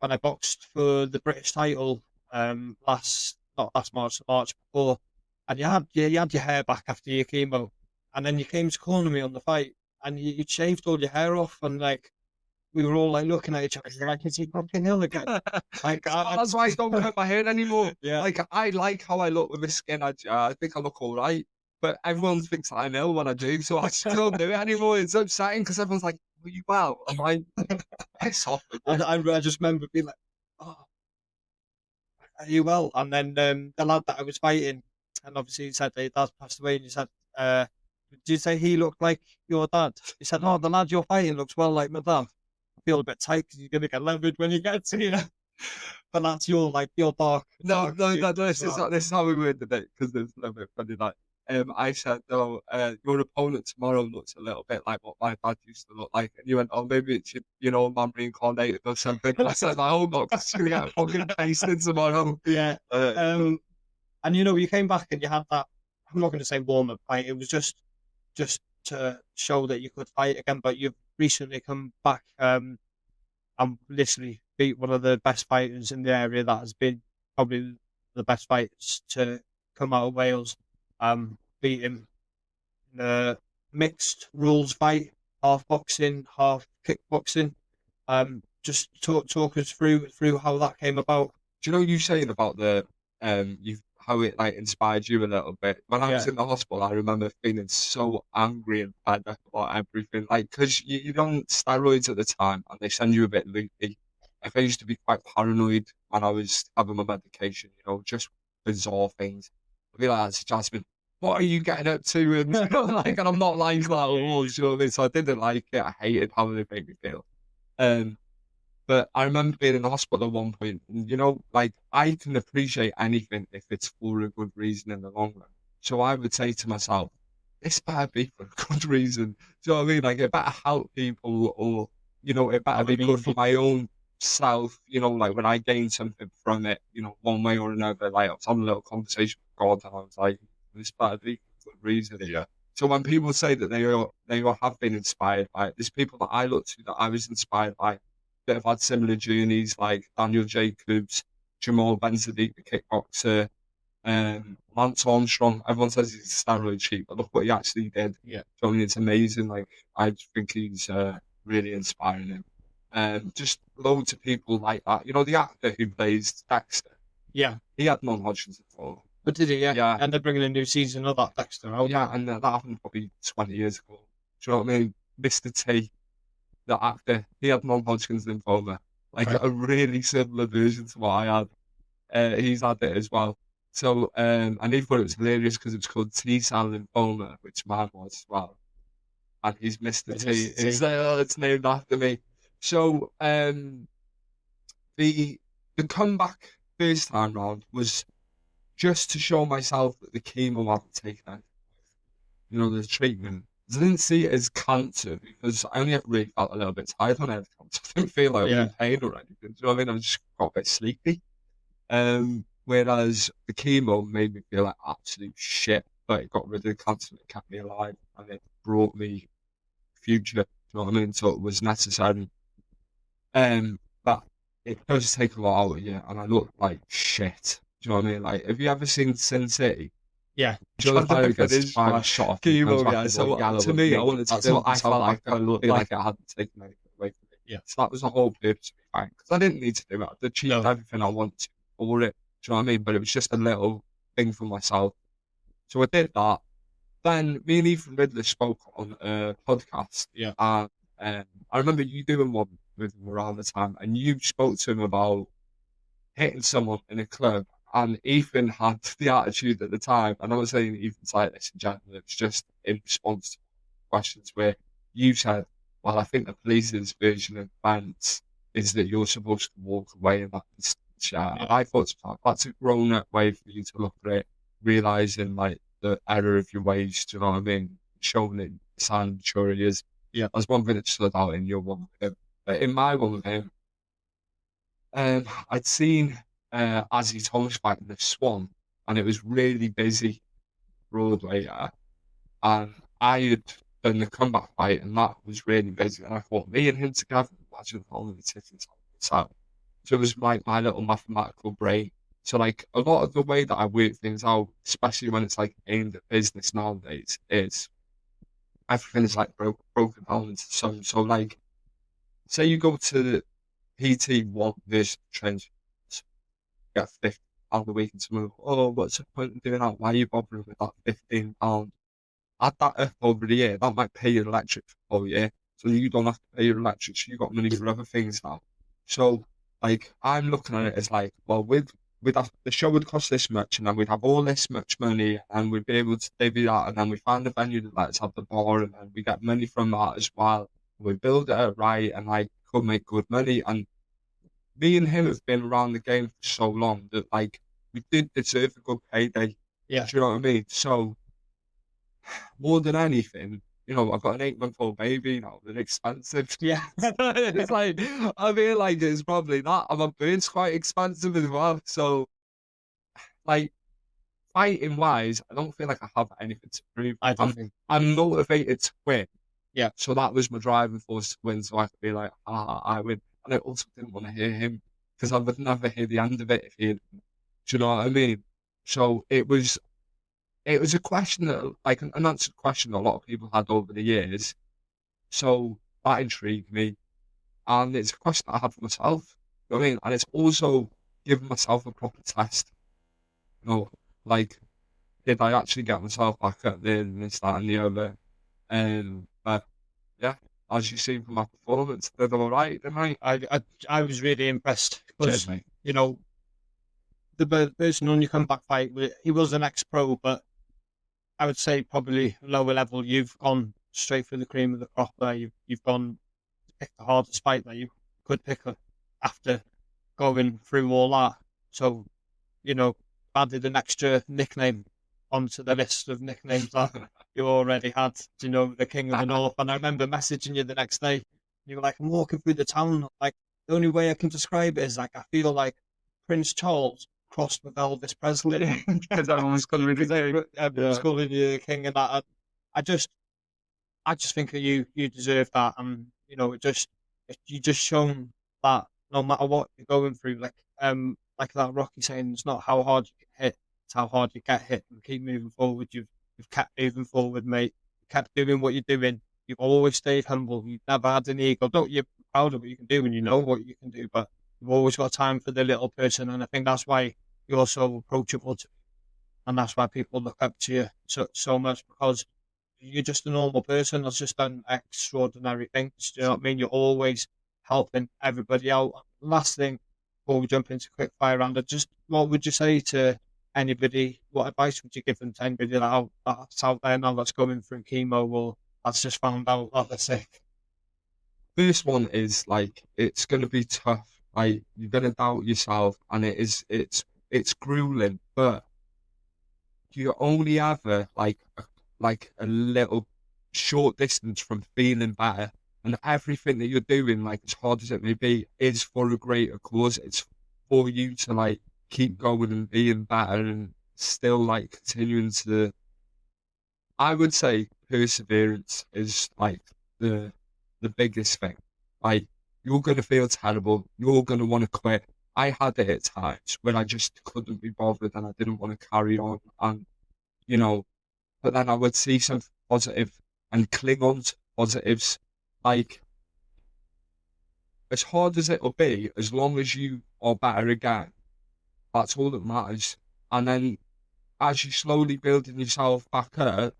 when I boxed for the British title, not last March, the March before, and you had your hair back after your chemo. And then you came to corner me on the fight, and you shaved all your hair off, and like we were all like looking at each other, like, is he fucking ill again? Like that's why I don't cut my hair anymore. Yeah, like I like how I look with the skin. I think I look all right, but everyone thinks I'm ill when I do, so I just don't do it anymore. It's upsetting because everyone's like, "Are you well?" I'm like, piss off. I just remember being like, "Oh, are you well?" And then the lad that I was fighting, and obviously he said his dad passed away, and he said, did you say he looked like your dad? He said, "Oh, the lad you're fighting looks well like my dad." I feel a bit tight because you're going to get levered when you get to you. But that's your dark. No, this is how we were today, because there's a little bit funny. Like, I said, "No, your opponent tomorrow looks a little bit like what my dad used to look like," and you went, "Oh, maybe it's man reincarnated or something." I said, "I hope not, because you're gonna get fucking pasted tomorrow." Yeah. And you came back and you had that. I'm not going to say warm up fight. It was just to show that you could fight again. But you've recently come back and literally beat one of the best fighters in the area. That has been probably the best fighters to come out of Wales. Beat him in a mixed rules fight, half boxing, half kickboxing. Just talk us through how that came about. Do you know you saying about the how it like inspired you a little bit? When I was in the hospital, I remember feeling so angry and fed up about everything. Like, because you're on steroids at the time and they send you a bit loopy. Like, I used to be quite paranoid when I was having my medication, just bizarre things. I feel like that's Jasmine, what are you getting up to? And and I'm not like that at all, so I didn't like it. I hated how they made me feel. But I remember being in the hospital at one point, and, I can appreciate anything if it's for a good reason in the long run. So I would say to myself, this better be for a good reason. Do you know what I mean? Like, it better help people, or, it better be good for my own self, like when I gain something from it, one way or another. Like, I was having a little conversation with God, and I was like, this better be for a good reason. Yeah. So when people say that they all have been inspired by it, there's people that I look to that I was inspired by that have had similar journeys, like Daniel Jacobs, Jamal Benzadeek, the kickboxer, Lance Armstrong. Everyone says he's a steroid cheat, but look what he actually did. Yeah. So, I mean, it's amazing. Like, I think he's really inspiring him. Just loads of people like that. The actor who plays Dexter? Yeah. He had non-Hodgkin's before. But did he? Yeah. Yeah. And they're bringing a new season of that Dexter out. Yeah, and that happened probably 20 years ago. Do you know what I mean? Mr. T, the actor, he had non-Hodgkin's lymphoma. like Okay. a really similar version to what I had. He's had it as well. So, and he thought it was hilarious because it was called T-cell lymphoma, which mine was as well. And he's Mr. It's T. Mr. T. It's named after me. So, the comeback first time round was just to show myself that the chemo hadn't taken out, the treatment. I didn't see it as cancer because I only ever really felt a little bit tired when I had cancer. I didn't feel like I was in pain or anything. Do you know what I mean? I just got a bit sleepy. Whereas the chemo made me feel like absolute shit, but it got rid of the cancer and it kept me alive and it brought me future. Do you know what I mean? So it was necessary. But it does take a lot out of you, and I look like shit. Do you know what I mean? Like, have you ever seen Sin City? Yeah. Do you know the guy who gets my five shot off? chemo, yeah. So to me, I wanted to That's what I felt like. I looked like I hadn't taken anything away from me. Yeah. So that was the whole purpose of me fighting, because I didn't need to do it. I achieved everything I wanted for it. Do you know what I mean? But it was just a little thing for myself. So I did that. Then me and Ethan Ridley spoke on a podcast. Yeah. And I remember you doing one with him around the time, and you spoke to him about hitting someone in a club. And Ethan had the attitude at the time, and I was saying Ethan's like this in general. It's just in response to questions where you said, "Well, I think the police's version of fans is that you're supposed to walk away in that distance." Yeah. And I thought that's a grown-up way for you to look at it, realizing like the error of your ways. Do you know what I mean? Showing it sign maturity is. Yeah. That's one thing that stood out in your one with him. But in my one with him, I'd seen Ozzy Thomas fighting the Swan, and it was really busy Broadway, and I had done the comeback fight, and that was really busy. And I thought, me and him together, imagine holding the tickets out. So it was like my little mathematical brain. So like a lot of the way that I work things out, especially when it's like aimed at business nowadays, is everything is like broken down into some. So like, say you go to PT1 versus Trent, get £50 a week, and someone, oh, what's the point in doing that? Why are you bothering with that £15? Add that up over the year, that might pay your electric for the whole year. So you don't have to pay your electric, so you got money for other things now. So like I'm looking at it as like, well, the show would cost this much, and then we'd have all this much money, and we'd be able to divvy that, and then we find a venue that lets us have the bar, and then we get money from that as well. We build it out right, and like could make good money. And me and him have been around the game for so long that like we did deserve a good payday. Yeah. Do you know what I mean? So more than anything, I've got an 8-month-old baby now. They're expensive. Yeah. It's like, I feel like it's probably that. And my bird's quite expensive as well. So, like, fighting wise, I don't feel like I have anything to prove. I'm motivated to win. Yeah. So that was my driving force to win. So I could be like, I win. And I also didn't want to hear him because I would never hear the end of it if he. Do you know what I mean? So it was a question that, like, an unanswered question a lot of people had over the years. So that intrigued me. And it's a question I had for myself. You know what I mean? And it's also giving myself a proper test. Like, did I actually get myself back up there and this, that, and the other? But yeah, as you see from my performance, I did all right, didn't I? I was really impressed. Cheers, mate. The person on your comeback fight, he was an ex-pro, but I would say probably lower level. You've gone straight for the cream of the crop there. You've gone to pick the hardest fight that you could pick after going through all that. So, added an extra nickname onto the list of nicknames that you already had. The King of the North. And I remember messaging you the next day. You were like, I'm walking through the town. Like, the only way I can describe it is like, I feel like Prince Charles crossed with Elvis Presley, because everyone's calling me calling you the king, and that. I just think that you deserve that, and you just shown that no matter what you're going through, like that Rocky saying, it's not how hard you get hit, it's how hard you get hit, and keep moving forward. You've kept moving forward, mate. You kept doing what you're doing. You've always stayed humble. You've never had an ego. You're proud of what you can do, and you know what you can do, but you've always got time for the little person, and I think that's why you're so approachable to me. And that's why people look up to you so much, because you're just a normal person that's just done extraordinary things. Do you know what I mean? You're always helping everybody out. last thing before we jump into quick fire round, just what would you say to anybody? What advice would you give them to anybody that's out there now that's going through chemo or that's just found out that they're sick? First one is like it's gonna be tough. Like you're gonna doubt yourself, and it's grueling. But you're only ever like a little short distance from feeling better, and everything that you're doing, like as hard as it may be, is for a greater cause. It's for you to like keep going and being better, and still like continuing to. I would say perseverance is like the the biggest thing. Like you're gonna feel terrible. You're gonna want to quit. I had it at times when I just couldn't be bothered and I didn't want to carry on. And you know, but then I would see something positive and cling on to positives. Like as hard as it'll be, as long as you are better again, that's all that matters. And then as you slowly building yourself back up,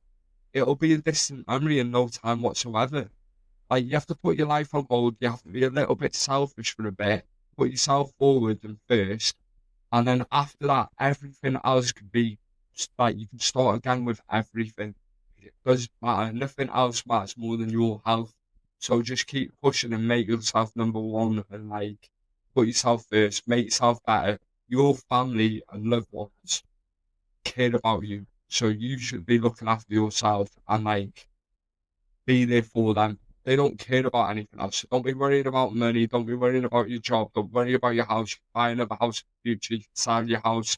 it'll be a distant memory in no time whatsoever. Like you have to put your life on hold. You have to be a little bit selfish for a bit. Put yourself forward and first, and then after that, everything else could be like you can start again with everything. It doesn't matter. Nothing else matters more than your health. So just keep pushing and make yourself number one, and like put yourself first. Make yourself better. Your family and loved ones care about you, so you should be looking after yourself and like be there for them. They don't care about anything else. Don't be worried about money. Don't be worried about your job. Don't worry about your house. You can buy another house in the future. You can sell your house.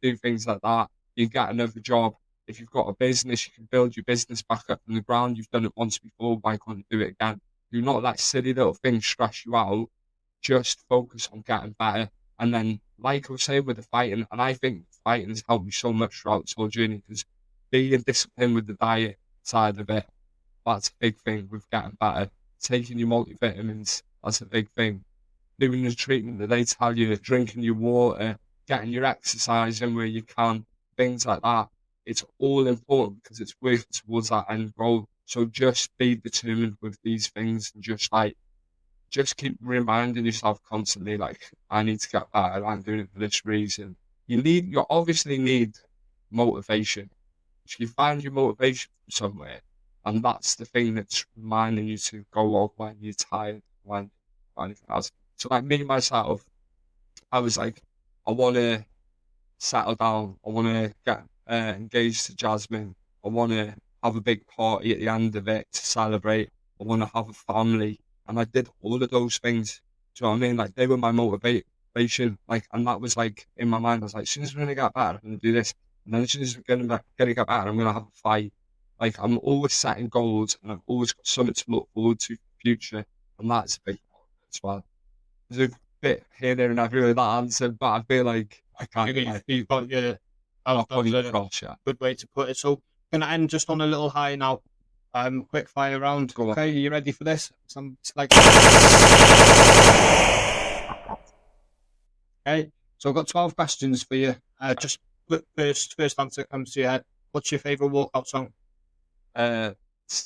You can do things like that. You can get another job. If you've got a business, you can build your business back up from the ground. You've done it once before. Why can't you do it again? Do not let silly little things stress you out. Just focus on getting better. And then, like I was saying with the fighting, and I think fighting has helped me so much throughout this whole journey because being disciplined with the diet side of it, that's a big thing with getting better. Taking your multivitamins, that's a big thing. Doing the treatment that they tell you, drinking your water, getting your exercise in where you can, things like that. It's all important because it's working towards that end goal. So just be determined with these things and just keep reminding yourself constantly, like, I need to get better. I'm doing it for this reason. You obviously need motivation. So you find your motivation from somewhere, and that's the thing that's reminding you to go on when you're tired, when anything else. So like me myself, I was like, I want to settle down. I want to get engaged to Jasmine. I want to have a big party at the end of it to celebrate. I want to have a family, and I did all of those things. Do you know what I mean? Like they were my motivation. Like, and that was like in my mind. I was like, as soon as we're gonna get better, I'm gonna do this. And then as soon as we're gonna get better, I'm gonna have a fight. Like I'm always setting goals, and I've always got something to look forward to for the future, and that's a big part as well. There's a bit here, there, and everywhere that answer, but I feel like I can't. You've got your Not fully that's a across yet. good way to put it. So, gonna end just on a little high now. Quick fire round. Go on. Okay, you ready for this? Some like. Okay, so I've got 12 questions for you. Just first answer comes to your head. What's your favourite walkout song?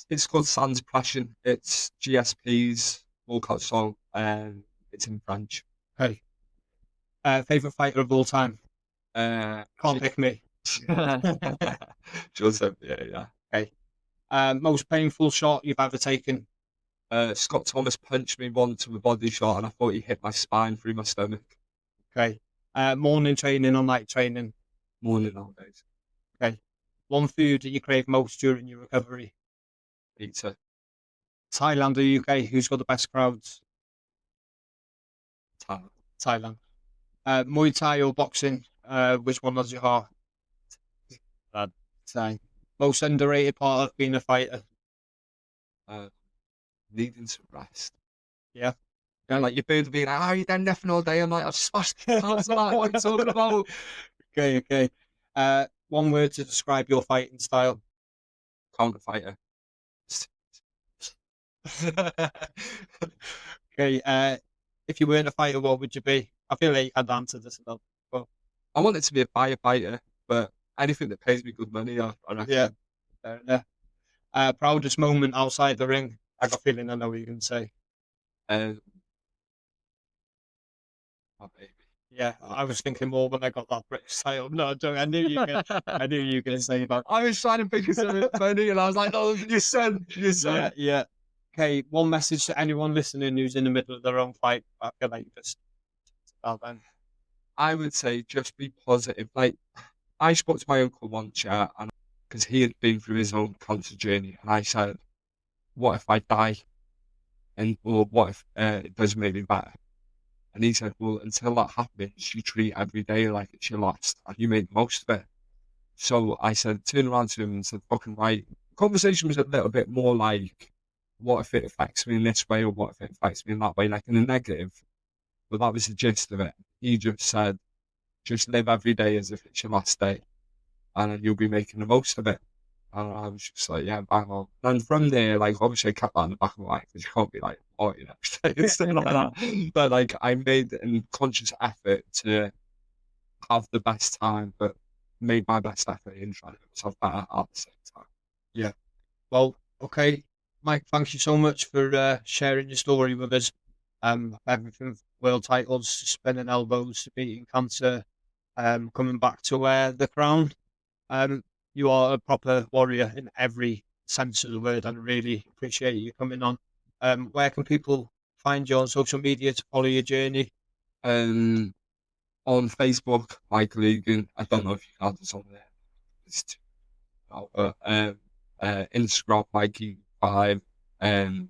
It's called Sans Passion. It's GSP's walkout song, and it's in French. Hey, favourite fighter of all time? Uh, Can't pick me. Joseph, yeah. Okay. Most painful shot you've ever taken? Scott Thomas punched me once with a body shot, and I thought he hit my spine through my stomach. Okay. Morning training or night training? Morning nowadays. Okay. One food that you crave most during your recovery? Pizza. Thailand or UK? Who's got the best crowds? Talent. Thailand. Muay Thai or boxing? Which one does your heart? Bad. Thai. Most underrated part of being a fighter? Needing to rest. Yeah. And like your bird being like, oh, you done nothing all day. I'm like, I've smashed the house. What are you talking about? Okay. One word to describe your fighting style? Counter fighter. Okay. If you weren't a fighter, what would you be? I feel like I'd answer this a lot. But I want it to be a firefighter, but anything that pays me good money, I reckon. yeah. Fair enough. Proudest moment outside the ring? I got a feeling I know what you're going to say. Uh, my baby. Yeah, I was thinking more when I got that British title. No, I knew you were I knew you were going to say that. I was trying to think of something funny, and I was like, "Oh, you said." Yeah. Okay, one message to anyone listening who's in the middle of their own fight. I feel like you just then. I would say just be positive. Like, I spoke to my uncle once, yeah, and because he had been through his own cancer journey, and I said, "What if I die? And or what if it does make me better?" And he said, "Well, until that happens, you treat every day like it's your last, and you make the most of it." So I said, turned around to him and said, "Fucking right." The conversation was a little bit more like, "What if it affects me in this way, or what if it affects me in that way?" Like in a negative. But that was the gist of it. He just said, "Just live every day as if it's your last day, and then you'll be making the most of it." And I was just like, "Yeah, bang on." And from there, like, obviously I kept that in the back of my mind because you can't be like, "Oh, you next day," and stuff like that. But like, I made a conscious effort to have the best time, but made my best effort in trying to make myself better at the same time. Yeah. Well, okay, Mike, thank you so much for sharing your story with us. Everything from world titles, spinning elbows, beating cancer, coming back to wear the crown. You are a proper warrior in every sense of the word, and I really appreciate you coming on. Where can people find you on social media to follow your journey? On Facebook, Mike Egan. I don't know if you have this on there. It's too, Instagram, Mike Egan 5. And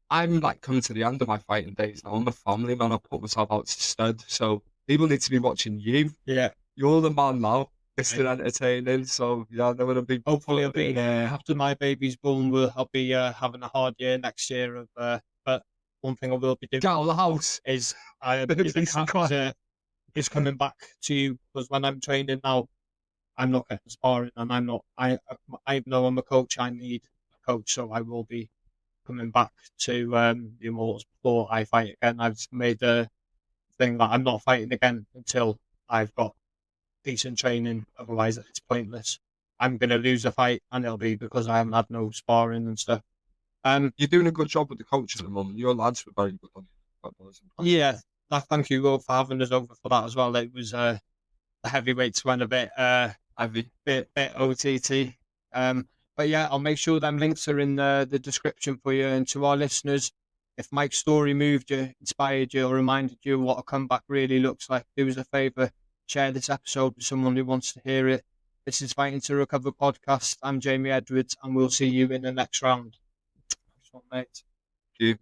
I'm like coming to the end of my fighting days now. I'm a family man. I put myself out to stud. So people need to be watching you. Yeah. You're the man now. It's still entertaining. So yeah, they're gonna be. Hopefully, I'll be after my baby's born. I'll be having a hard year next year. But one thing I will be doing Get out of the house. is the cat is coming back to you, because when I'm training now, I'm not getting sparring, and I'm not. I know I'm a coach. I need a coach, so I will be coming back to the Immortals before I fight again. I've made a thing that I'm not fighting again until I've got decent training. Otherwise, it's pointless. I'm going to lose a fight, and it'll be because I haven't had no sparring and stuff. You're doing a good job with the coach at the moment. Your lads were very good on you. Yeah, thank you all for having us over for that as well. It was the heavyweights went a bit heavy, bit OTT. But yeah, I'll make sure them links are in the description for you. And to our listeners, if Mike's story moved you, inspired you, or reminded you what a comeback really looks like, do us a favour, share this episode with someone who wants to hear it. This is Fighting to Recover podcast. I'm Jamie Edwards, and we'll see you in the next round. Thanks, mate. Thank you.